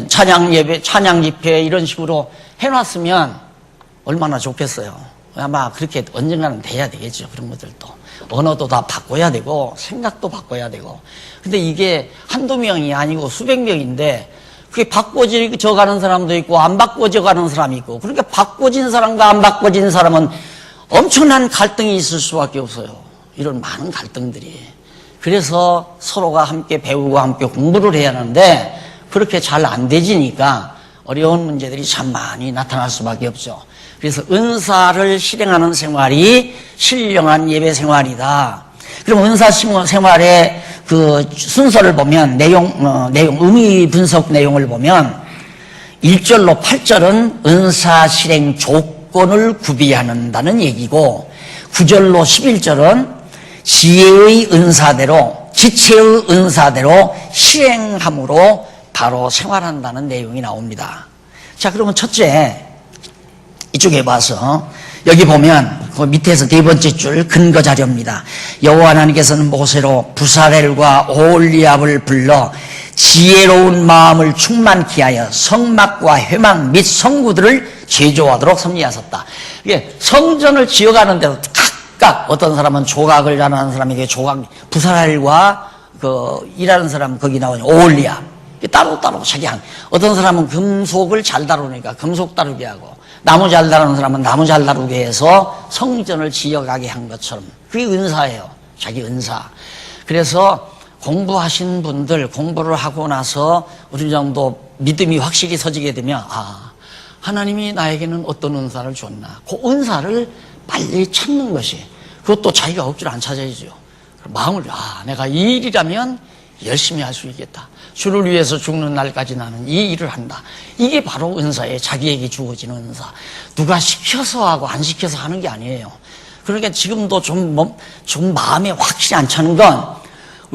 찬양 예배, 찬양 집회 이런 식으로 해놨으면 얼마나 좋겠어요. 아마 그렇게 언젠가는 돼야 되겠죠. 그런 것들도 언어도 다 바꿔야 되고 생각도 바꿔야 되고. 근데 이게 한두 명이 아니고 수백 명인데 그게 바꿔져 가는 사람도 있고 안 바꿔져 가는 사람이 있고, 그러니까 바꿔진 사람과 안 바꿔진 사람은 엄청난 갈등이 있을 수밖에 없어요. 이런 많은 갈등들이. 그래서 서로가 함께 배우고 함께 공부를 해야 하는데 그렇게 잘 안 되지니까 어려운 문제들이 참 많이 나타날 수밖에 없죠. 그래서 은사를 실행하는 생활이 신령한 예배 생활이다. 그럼 은사 생활의 그 순서를 보면 의미 분석 내용을 보면 1절로 8절은 은사 실행 조건을 구비한다는 얘기고, 9절로 11절은 지혜의 은사대로, 지체의 은사대로 실행함으로 바로 생활한다는 내용이 나옵니다. 자, 그러면 첫째, 이쪽에 봐서 여기 보면 그 밑에서 네 번째 줄 근거 자료입니다. 여호와 하나님께서는 모세로 부사렐과 오홀리압을 불러 지혜로운 마음을 충만케 하여 성막과 회막 및 성구들을 제조하도록 섭리하셨다. 이게 성전을 지어가는 데도 각각 어떤 사람은 조각을 잘하는 사람에게 부사렐과 그 일하는 사람 거기 나오는 오홀리압 따로따로 자기 어떤 사람은 금속을 잘 다루니까 금속 다루게 하고, 나무 잘 다루는 사람은 나무 잘 다루게 해서 성전을 지어가게 한 것처럼 그게 은사예요. 자기 은사. 그래서 공부하신 분들 공부를 하고 나서 어느 정도 믿음이 확실히 서지게 되면 하나님이 나에게는 어떤 은사를 줬나, 그 은사를 빨리 찾는 것이, 그것도 자기가 억지로 안 찾아야죠. 마음을 내가 이 일이라면 열심히 할 수 있겠다. 주를 위해서 죽는 날까지 나는 이 일을 한다. 이게 바로 은사예요. 자기에게 주어지는 은사. 누가 시켜서 하고 안 시켜서 하는 게 아니에요. 그러니까 지금도 좀 마음에 확실히 안 차는 건,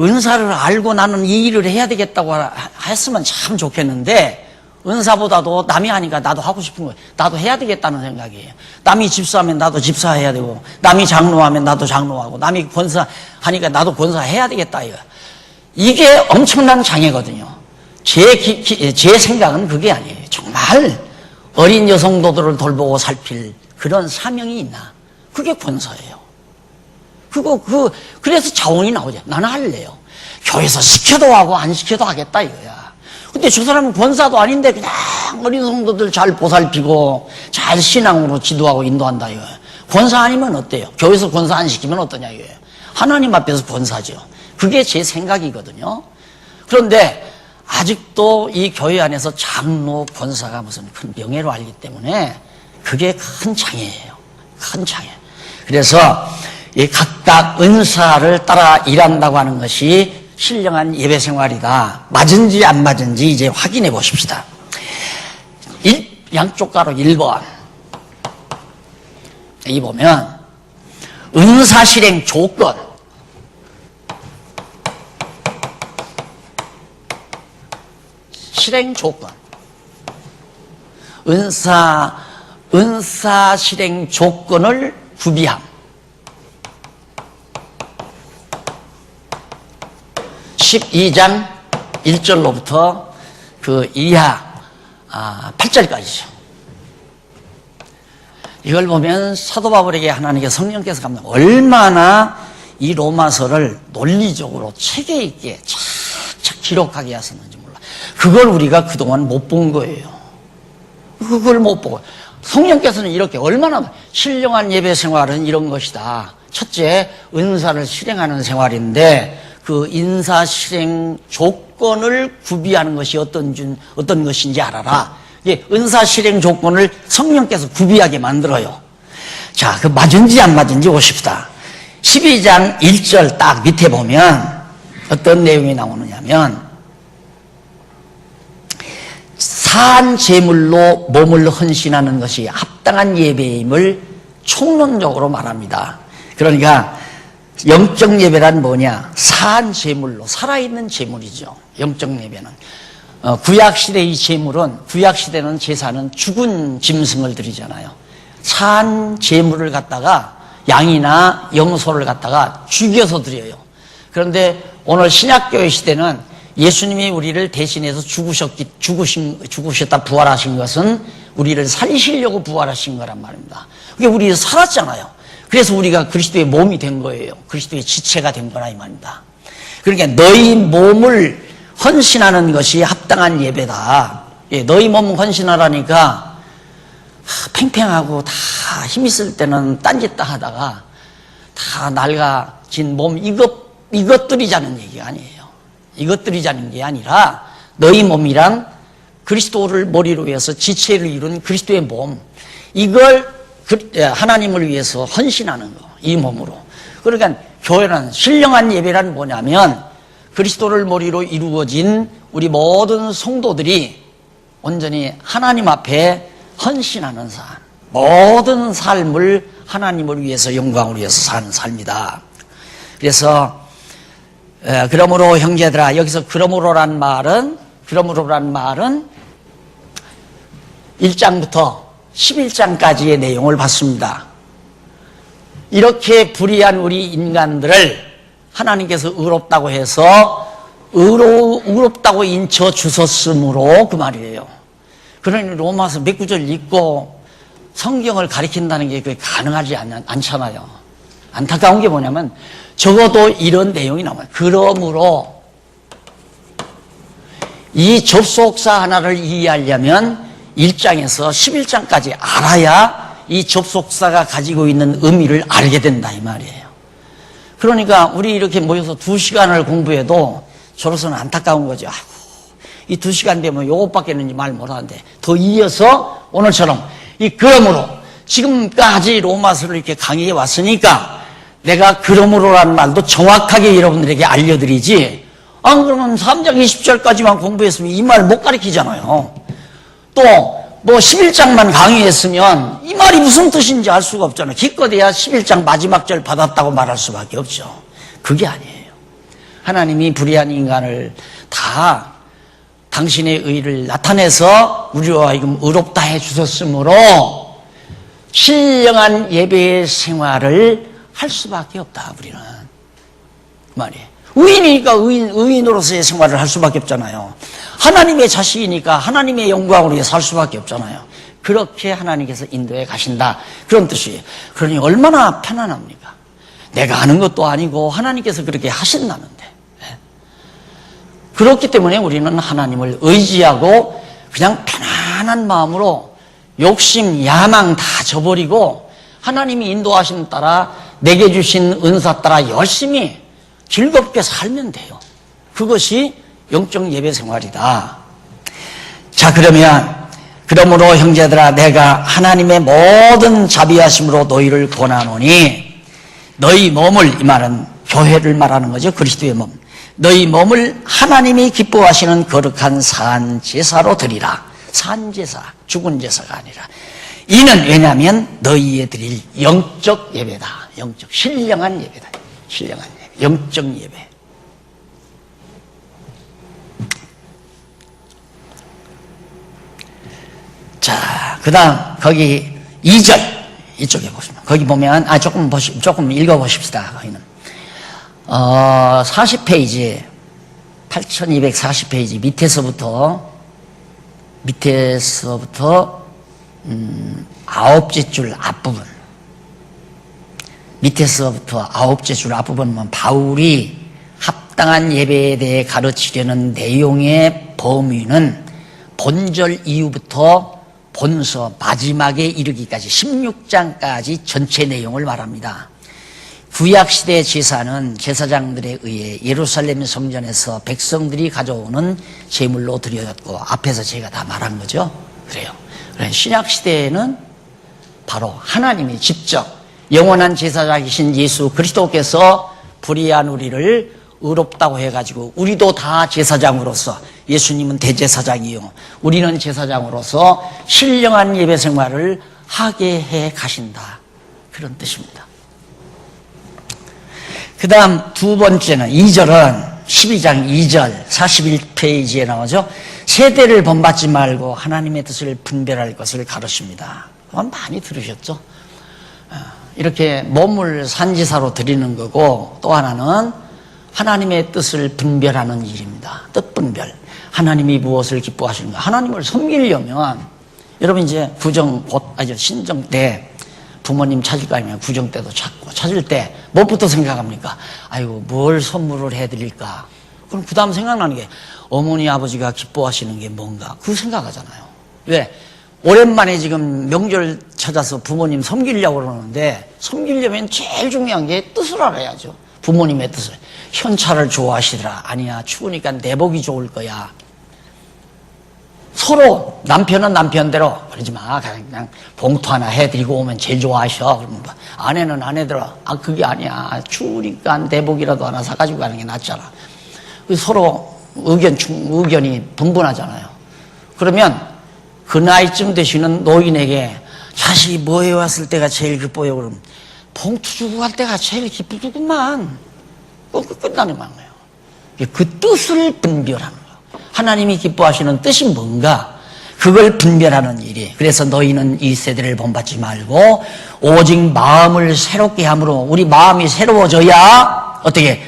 은사를 알고 나는 이 일을 해야 되겠다고 했으면 참 좋겠는데 은사보다도 남이 하니까 나도 하고 싶은 거예요. 나도 해야 되겠다는 생각이에요. 남이 집사하면 나도 집사해야 되고, 남이 장로하면 나도 장로하고, 남이 권사하니까 나도 권사해야 되겠다 이거. 이게 엄청난 장애거든요. 제 생각은 그게 아니에요. 정말 어린 여성도들을 돌보고 살필 그런 사명이 있나? 그게 권사예요. 그래서 자원이 나오죠. 나는 할래요. 교회에서 시켜도 하고 안 시켜도 하겠다 이거야. 근데 저 사람은 권사도 아닌데 그냥 어린 성도들 잘 보살피고 잘 신앙으로 지도하고 인도한다 이거예요. 권사 아니면 어때요? 교회에서 권사 안 시키면 어떠냐 이거예요. 하나님 앞에서 권사죠. 그게 제 생각이거든요. 그런데 아직도 이 교회 안에서 장로, 권사가 무슨 큰 명예로 알기 때문에 그게 큰 장애예요. 큰 장애. 그래서 이 각각 은사를 따라 일한다고 하는 것이 신령한 예배 생활이다. 맞은지 안 맞은지 이제 확인해 보십시다. 양쪽 가로 1번. 여기 보면 은사 실행 조건. 실행 조건. 은사 실행 조건을 구비함. 12장 1절로부터 그 이하 8절까지죠. 이걸 보면 사도 바울에게 하나님께 성령께서 감동, 얼마나 이 로마서를 논리적으로 체계 있게 착착 기록하게 하셨는지 몰라. 그걸 우리가 그동안 못 본 거예요. 그걸 못 보고 성령께서는 이렇게 얼마나 신령한 예배 생활은 이런 것이다. 첫째, 은사를 실행하는 생활인데 그 인사 실행 조건을 구비하는 것이 어떤 것인지 알아라. 은사 실행 조건을 성령께서 구비하게 만들어요. 자, 그 맞은지 안 맞은지 오십시다. 12장 1절 딱 밑에 보면 어떤 내용이 나오느냐면 사한 제물로 몸을 헌신하는 것이 합당한 예배임을 총론적으로 말합니다. 그러니까 영적 예배란 뭐냐? 사한 제물로, 살아있는 제물이죠. 영적 예배는. 구약시대의 제물은, 구약시대는 제사는 죽은 짐승을 드리잖아요. 사한 제물을 갖다가 양이나 영소를 갖다가 죽여서 드려요. 그런데 오늘 신약교회 시대는 예수님이 우리를 대신해서 죽으셨다 부활하신 것은 우리를 살리시려고 부활하신 거란 말입니다. 그게 우리 살았잖아요. 그래서 우리가 그리스도의 몸이 된 거예요. 그리스도의 지체가 된 거라 이 말입니다. 그러니까 너희 몸을 헌신하는 것이 합당한 예배다. 너희 몸 헌신하라니까 팽팽하고 다 힘 있을 때는 딴짓 다 하다가 다 낡아진 몸 이것 드리자는 얘기가 아니에요. 이것 드리자는 게 아니라 너희 몸이란 그리스도를 머리로 해서 지체를 이룬 그리스도의 몸, 이걸 하나님을 위해서 헌신하는 거, 이 몸으로. 그러니까 교회는 신령한 예배란 뭐냐면 그리스도를 머리로 이루어진 우리 모든 성도들이 온전히 하나님 앞에 헌신하는 삶, 모든 삶을 하나님을 위해서, 영광을 위해서 사는 삶이다. 그래서 그러므로 형제들아, 여기서 그러므로란 말은 1장부터 11장까지의 내용을 봤습니다. 이렇게 불의한 우리 인간들을 하나님께서 의롭다고 해서 의롭다고 인쳐 주셨으므로 그 말이에요. 그러니 로마서 몇 구절 읽고 성경을 가리킨다는 게 그게 가능하지 않잖아요. 안타까운 게 뭐냐면 적어도 이런 내용이 나와요. 그러므로 이 접속사 하나를 이해하려면 1장에서 11장까지 알아야 이 접속사가 가지고 있는 의미를 알게 된다 이 말이에요. 그러니까 우리 이렇게 모여서 2시간을 공부해도 저로서는 안타까운 거죠. 아이고, 이 2시간 되면 요것밖에는 말 못하는데 더 이어서 오늘처럼 그러므로 지금까지 로마서를 이렇게 강의해 왔으니까 내가 그러므로라는 말도 정확하게 여러분들에게 알려드리지, 그러면 3장 20절까지만 공부했으면 이 말 못 가르치잖아요. 또 뭐 11장만 강의했으면 이 말이 무슨 뜻인지 알 수가 없잖아요. 기껏해야 11장 마지막 절 받았다고 말할 수밖에 없죠. 그게 아니에요. 하나님이 불의한 인간을 다 당신의 의를 나타내서 우리와 하여금 의롭다 해 주셨으므로 신령한 예배의 생활을 할 수밖에 없다. 우리는 말이에요. 의인이니까 의인으로서의 생활을 할 수밖에 없잖아요. 하나님의 자식이니까 하나님의 영광으로 살 수밖에 없잖아요. 그렇게 하나님께서 인도해 가신다, 그런 뜻이에요. 그러니 얼마나 편안합니까? 내가 하는 것도 아니고 하나님께서 그렇게 하신다는데. 그렇기 때문에 우리는 하나님을 의지하고 그냥 편안한 마음으로 욕심, 야망 다 저버리고 하나님이 인도하시는 따라 내게 주신 은사 따라 열심히 즐겁게 살면 돼요. 그것이 영적 예배 생활이다. 자, 그러므로 형제들아, 내가 하나님의 모든 자비하심으로 너희를 권하노니 너희 몸을, 이 말은 교회를 말하는 거죠. 그리스도의 몸. 너희 몸을 하나님이 기뻐하시는 거룩한 산제사로 드리라. 산제사, 죽은 제사가 아니라. 이는 왜냐하면 너희에 드릴 영적 예배다. 영적, 신령한 예배다. 신령한 예배, 영적 예배. 자, 그 다음, 거기 2절, 이쪽에 보시면. 거기 보면, 조금 읽어보십시다. 거기는. 40페이지, 8240페이지 밑에서부터, 아홉째 줄 앞부분. 밑에서부터 아홉째 줄 앞부분은 바울이 합당한 예배에 대해 가르치려는 내용의 범위는 본절 이후부터 본서 마지막에 이르기까지 16장까지 전체 내용을 말합니다. 구약시대 제사는 제사장들에 의해 예루살렘 성전에서 백성들이 가져오는 제물로 드려졌고, 앞에서 제가 다 말한 거죠. 그래요. 신약시대에는 바로 하나님이 직접 영원한 제사장이신 예수 그리스도께서 불의한 우리를 의롭다고 해가지고 우리도 다 제사장으로서, 예수님은 대제사장이요, 우리는 제사장으로서 신령한 예배 생활을 하게 해 가신다, 그런 뜻입니다. 그 다음 두 번째는 2절은 12장 2절 41페이지에 나오죠. 세대를 본받지 말고 하나님의 뜻을 분별할 것을 가르칩니다. 그건 많이 들으셨죠. 이렇게 몸을 산지사로 드리는 거고, 또 하나는 하나님의 뜻을 분별하는 일입니다. 뜻 분별. 하나님이 무엇을 기뻐하시는가. 하나님을 섬기려면, 여러분 이제 신정 때 부모님 찾을 거 아니면 구정 때도 찾을 때 무엇부터 생각합니까? 아이고, 뭘 선물을 해드릴까? 그럼 그 다음 생각나는 게 어머니 아버지가 기뻐하시는 게 뭔가, 그거 생각하잖아요. 왜? 오랜만에 지금 명절 찾아서 부모님 섬기려고 그러는데, 섬기려면 제일 중요한 게 뜻을 알아야죠. 부모님의 뜻을. 현찰을 좋아하시더라. 아니야, 추우니까 내복이 좋을 거야. 서로 남편은 남편대로 그러지 마, 그냥 봉투 하나 해드리고 오면 제일 좋아하셔. 그러면 아내는 아내대로, 그게 아니야, 추우니까 내복이라도 하나 사가지고 가는 게 낫잖아. 서로 의견이 분분하잖아요. 그러면 그 나이쯤 되시는 노인에게 자식이 뭐 해왔을 때가 제일 기뻐요? 그러면 봉투 주고 갈 때가 제일 기쁘구만. 끝나는 거예요. 그 뜻을 분별하는 거예요. 하나님이 기뻐하시는 뜻이 뭔가, 그걸 분별하는 일이. 그래서 너희는 이 세대를 본받지 말고 오직 마음을 새롭게 함으로, 우리 마음이 새로워져야 어떻게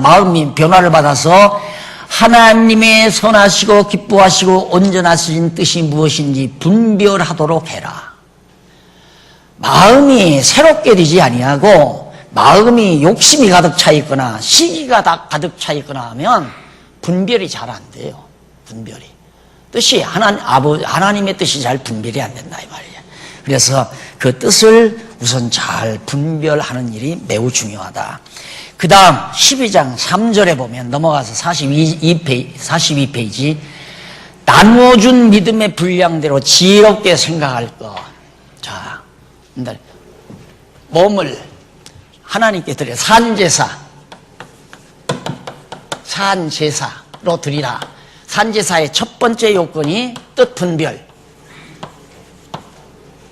마음이 변화를 받아서 하나님의 선하시고 기뻐하시고 온전하신 뜻이 무엇인지 분별하도록 해라. 마음이 새롭게 되지 아니하고 마음이 욕심이 가득 차 있거나 시기가 가득 차 있거나 하면 분별이 잘 안 돼요. 분별이. 뜻이 하나님의 뜻이 잘 분별이 안 된다, 이 말이에요. 그래서 그 뜻을 우선 잘 분별하는 일이 매우 중요하다. 그 다음 12장 3절에 보면, 넘어가서 42페이지 나누어준 믿음의 분량대로 지혜롭게 생각할 것. 자, 몸을 하나님께 드려 산제사로 드리라. 산제사의 첫 번째 요건이 뜻분별.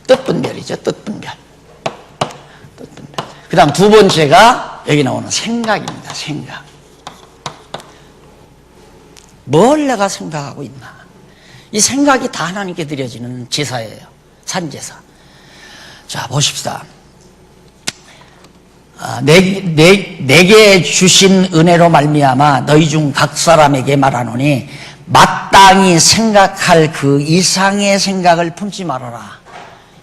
뜻분별이죠. 뜻분별. 그 다음 두 번째가 여기 나오는 생각입니다. 생각. 뭘 내가 생각하고 있나? 이 생각이 다 하나님께 드려지는 제사예요. 산제사. 자, 보십시다. 내게 주신 은혜로 말미암아 너희 중 각 사람에게 말하노니 마땅히 생각할 그 이상의 생각을 품지 말아라.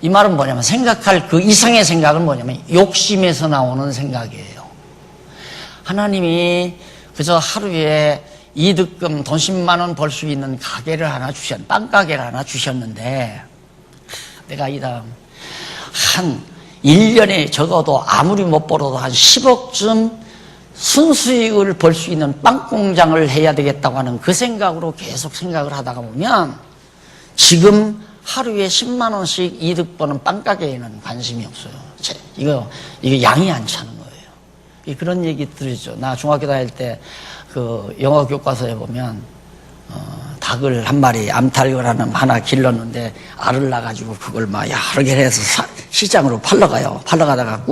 이 말은 뭐냐면, 생각할 그 이상의 생각은 뭐냐면 욕심에서 나오는 생각이에요. 하나님이 그저 하루에 이득금 돈 10만 원 벌 수 있는 가게를 하나 빵가게를 하나 주셨는데, 내가 이 다음 한 1년에 적어도 아무리 못 벌어도 한 10억쯤 순수익을 벌 수 있는 빵 공장을 해야 되겠다고 하는 그 생각으로 계속 생각을 하다가 보면, 지금 하루에 10만 원씩 이득 버는 빵가게에는 관심이 없어요. 이거 양이 안 차는 거예요. 그런 얘기 들으죠. 나 중학교 다닐 때 그 영어 교과서에 보면 닭을 한 마리, 암탉을 하나 길렀는데 알을 낳아가지고 그걸 막 여러 개를 해서 시장으로 팔러가요. 팔러가다가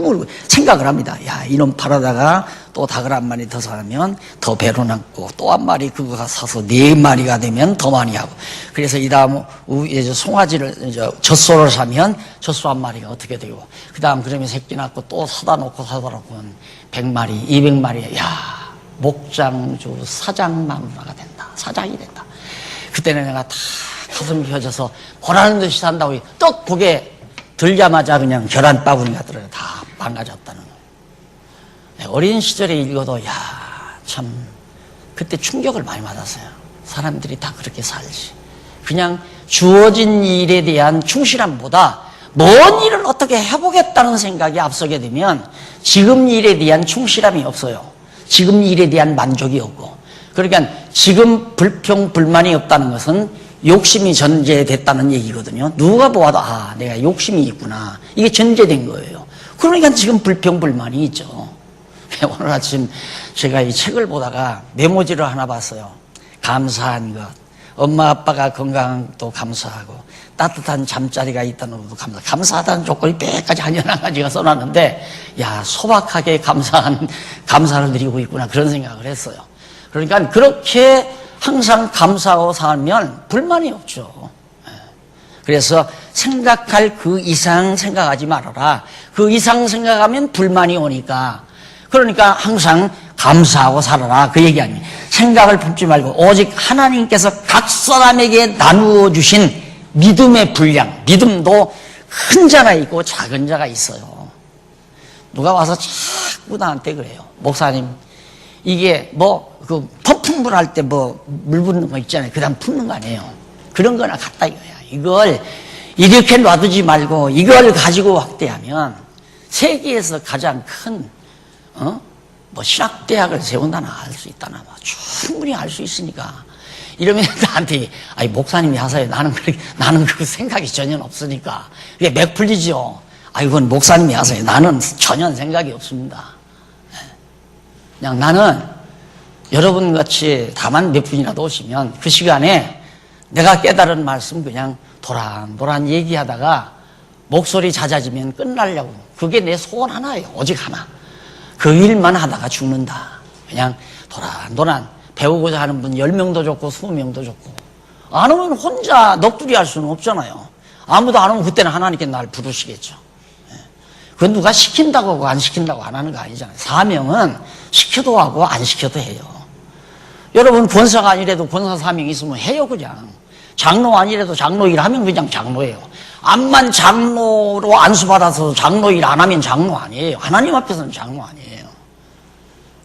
생각을 합니다. 야, 이놈 팔아다가 또 닭을 한 마리 더 사면 더 배로 남고, 또 한 마리 그거 사서 4마리가 되면 더 많이 하고, 그래서 이 다음 송아지를 젖소를 사면 젖소 한 마리가 어떻게 되고, 그 다음 그러면 새끼 낳고 또 사다 놓고 100마리, 200마리, 야, 목장주 사장 마누라가 된다. 사장이 된다. 그때는 내가 다 가슴이 펴져서 보라는 듯이 산다고, 떡 고개 들자마자 그냥 계란 바구니가 들어요. 다 망가졌다는 거예요. 어린 시절에 읽어도, 야, 참, 그때 충격을 많이 받았어요. 사람들이 다 그렇게 살지. 그냥 주어진 일에 대한 충실함보다 먼 일을 어떻게 해보겠다는 생각이 앞서게 되면 지금 일에 대한 충실함이 없어요. 지금 일에 대한 만족이 없고. 그러니까 지금 불평불만이 없다는 것은 욕심이 전제됐다는 얘기거든요. 누가 보아도, 아, 내가 욕심이 있구나. 이게 전제된 거예요. 그러니까 지금 불평불만이 있죠. 오늘 아침 제가 이 책을 보다가 메모지를 하나 봤어요. 감사한 것. 엄마 아빠가 건강한 것도 감사하고, 따뜻한 잠자리가 있다는 것도 감사하고, 감사하다는 조건이 100가지 한 11가지가 써놨는데, 야, 소박하게 감사를 드리고 있구나, 그런 생각을 했어요. 그러니까 그렇게 항상 감사하고 살면 불만이 없죠. 그래서 생각할 그 이상 생각하지 말아라. 그 이상 생각하면 불만이 오니까, 그러니까 항상 감사하고 살아라, 그 얘기 아닙니까? 생각을 품지 말고 오직 하나님께서 각 사람에게 나누어 주신 믿음의 분량, 믿음도 큰 자가 있고 작은 자가 있어요. 누가 와서 자꾸 나한테 그래요. 목사님, 이게 그 퍼풍물 할 때 물 붓는 거 있잖아요. 그 다음 붓는 거 아니에요. 그런 거나 같다 이거야. 이걸 이렇게 놔두지 말고 이걸 가지고 확대하면 세계에서 가장 큰 신학대학을 세운다나 할 수 있다나 충분히 할 수 있으니까. 이러면 나한테, 아니, 목사님이 하세요. 나는 그 생각이 전혀 없으니까. 그게 맥 풀리죠. 아이, 그건 목사님이 하세요. 나는 전혀 생각이 없습니다. 그냥 나는 여러분 같이 다만 몇 분이라도 오시면 그 시간에 내가 깨달은 말씀 그냥 도란도란 얘기하다가 목소리 잦아지면 끝나려고. 그게 내 소원 하나예요. 오직 하나. 그 일만 하다가 죽는다. 그냥 도란도란 배우고자 하는 분 10명도 좋고 20명도 좋고. 안 오면 혼자 넋두리 할 수는 없잖아요. 아무도 안 오면 그때는 하나님께 날 부르시겠죠. 그건 누가 시킨다고 하고 안 시킨다고 안 하는 거 아니잖아요. 사명은 시켜도 하고 안 시켜도 해요. 여러분 권사가 아니래도 권사 사명이 있으면 해요. 그냥 장로 아니래도 장로 일 하면 그냥 장로예요. 암만 장로로 안수받아서 장로 일 안 하면 장로 아니에요. 하나님 앞에서는 장로 아니에요.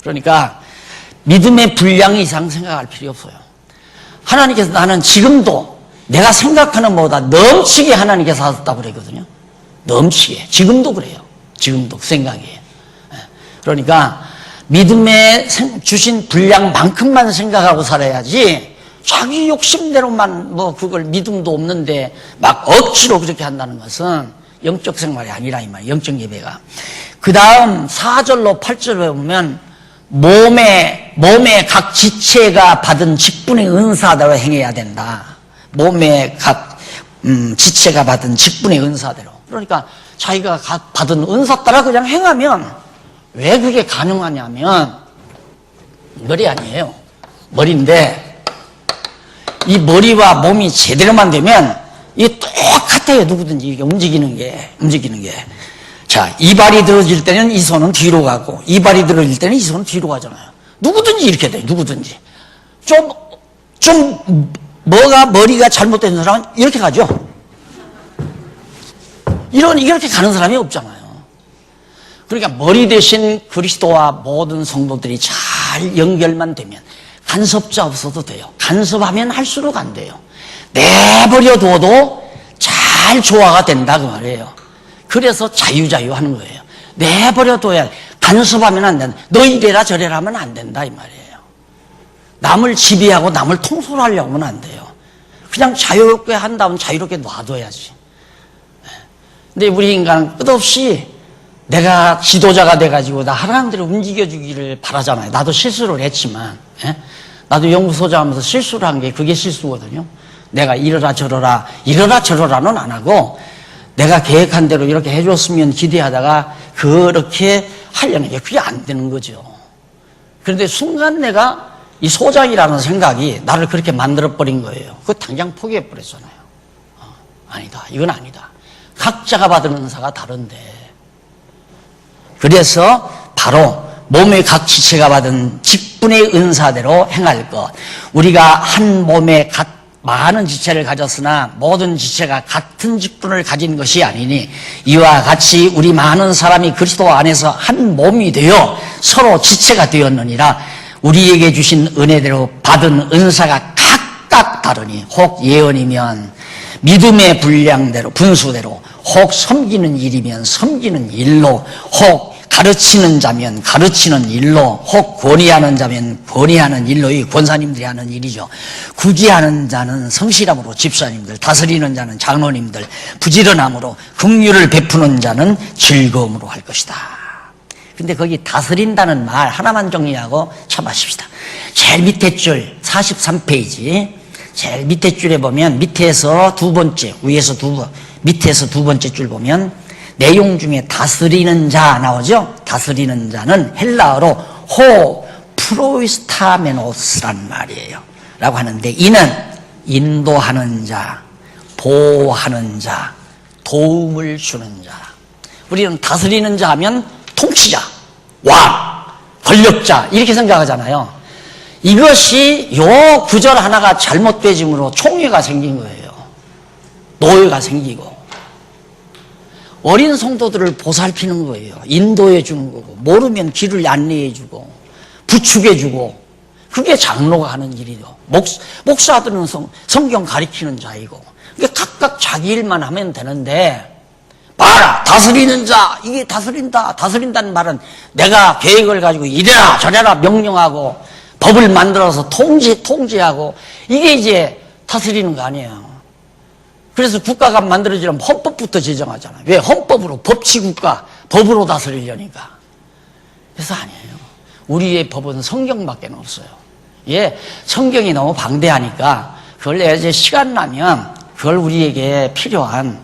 그러니까 믿음의 분량 이상 생각할 필요 없어요. 하나님께서 나는 지금도 내가 생각하는 것보다 넘치게 하나님께서 하셨다고 그러거든요. 넘치게. 지금도 그래요. 지금도 그 생각이에요. 그러니까 믿음에 주신 분량만큼만 생각하고 살아야지, 자기 욕심대로만 그걸 믿음도 없는데 막 억지로 그렇게 한다는 것은 영적 생활이 아니라 이 말이에요. 영적 예배가. 그 다음 4절로 8절에 보면 몸의 각 지체가 받은 직분의 은사대로 행해야 된다. 몸의 각 지체가 받은 직분의 은사대로. 그러니까 자기가 받은 은사 따라 그냥 행하면, 왜 그게 가능하냐면 머리 아니에요. 머리인데 이 머리와 몸이 제대로만 되면 이게 똑같아요. 누구든지 이게 움직이는 게. 자, 이발이 들어질 때는 이 손은 뒤로 가고, 이발이 들어질 때는 이 손은 뒤로 가잖아요. 누구든지 이렇게 돼요. 누구든지. 머리가 잘못된 사람은 이렇게 가죠. 이렇게 가는 사람이 없잖아요. 그러니까 머리 대신 그리스도와 모든 성도들이 잘 연결만 되면 간섭자 없어도 돼요. 간섭하면 할수록 안 돼요. 내버려 둬도 잘 조화가 된다 그 말이에요. 그래서 자유 하는 거예요. 내버려 둬야 간섭하면 안 된다. 너 이래라 저래라 하면 안 된다 이 말이에요. 남을 지배하고 남을 통솔하려고 하면 안 돼요. 그냥 자유롭게 한다면 자유롭게 놔둬야지. 근데 우리 인간은 끝없이 내가 지도자가 돼가지고 나 하나님들을 움직여주기를 바라잖아요. 나도 실수를 했지만, 나도 연구소장 하면서 실수를 한 게 그게 실수거든요. 내가 이러라 저러라는 안 하고 내가 계획한 대로 이렇게 해줬으면 기대하다가 그렇게 하려는 게 그게 안 되는 거죠. 그런데 순간 내가 이 소장이라는 생각이 나를 그렇게 만들어버린 거예요. 그거 당장 포기해버렸잖아요. 아니다. 이건 아니다. 각자가 받은 은사가 다른데. 그래서 바로 몸의 각 지체가 받은 직분의 은사대로 행할 것. 우리가 한 몸에 많은 지체를 가졌으나 모든 지체가 같은 직분을 가진 것이 아니니 이와 같이 우리 많은 사람이 그리스도 안에서 한 몸이 되어 서로 지체가 되었느니라. 우리에게 주신 은혜대로 받은 은사가 각각 다르니 혹 예언이면 믿음의 분량대로 분수대로, 혹 섬기는 일이면 섬기는 일로, 혹 가르치는 자면 가르치는 일로, 혹 권위하는 자면 권위하는 일로. 이 권사님들이 하는 일이죠. 구제하는 자는 성실함으로 집사님들, 다스리는 자는 장로님들, 부지런함으로, 긍휼을 베푸는 자는 즐거움으로 할 것이다. 근데 거기 다스린다는 말 하나만 정리하고 참아십시다. 제일 밑에 줄 43페이지 제일 밑에 줄에 보면 밑에서 두 번째, 밑에서 두 번째 줄 보면 내용 중에 다스리는 자 나오죠? 다스리는 자는 헬라어로 프로이스타메노스란 말이에요. 라고 하는데 이는 인도하는 자, 보호하는 자, 도움을 주는 자. 우리는 다스리는 자 하면 통치자, 왕, 권력자 이렇게 생각하잖아요. 이것이 요 구절 하나가 잘못되짐으로 총회가 생긴 거예요. 노예가 생기고 어린 성도들을 보살피는 거예요. 인도해 주는 거고 모르면 길을 안내해 주고 부축해 주고 그게 장로가 하는 일이죠. 목사들은 성경 가리키는 자이고 각각 자기 일만 하면 되는데 봐라, 다스리는 자, 이게 다스린다는 말은 내가 계획을 가지고 이래라 저래라 명령하고 법을 만들어서 통제하고 이게 이제 다스리는 거 아니에요. 그래서 국가가 만들어지려면 헌법부터 제정하잖아요. 왜? 헌법으로, 법치국가, 법으로 다스리려니까. 그래서 아니에요. 우리의 법은 성경밖에 없어요. 예, 성경이 너무 방대하니까 그걸 이제 시간 나면 그걸 우리에게 필요한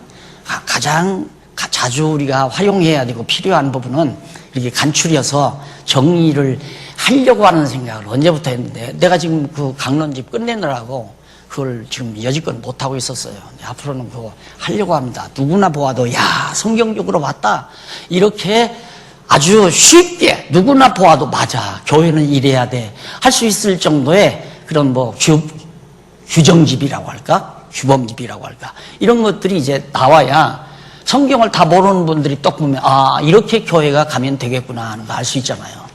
가장 자주 우리가 활용해야 되고 필요한 부분은 이렇게 간추려서 정리를 하려고 하는 생각을 언제부터 했는데 내가 지금 그 강론집 끝내느라고 그걸 지금 여지껏 못하고 있었어요. 앞으로는 그거 하려고 합니다. 누구나 보아도 야 성경적으로 맞다 이렇게 아주 쉽게 누구나 보아도 맞아 교회는 이래야 돼 할 수 있을 정도의 그런 뭐 규정집이라고 할까 규범집이라고 할까 이런 것들이 이제 나와야 성경을 다 모르는 분들이 딱 보면 아 이렇게 교회가 가면 되겠구나 하는 거 알 수 있잖아요.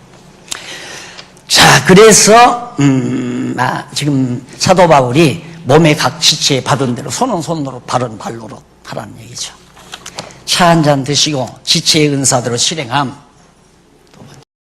자 그래서 지금 사도 바울이 몸의 각 지체에 받은 대로 손은 손으로 발은 발로 하라는 얘기죠. 차 한 잔 드시고 지체의 은사대로 실행함.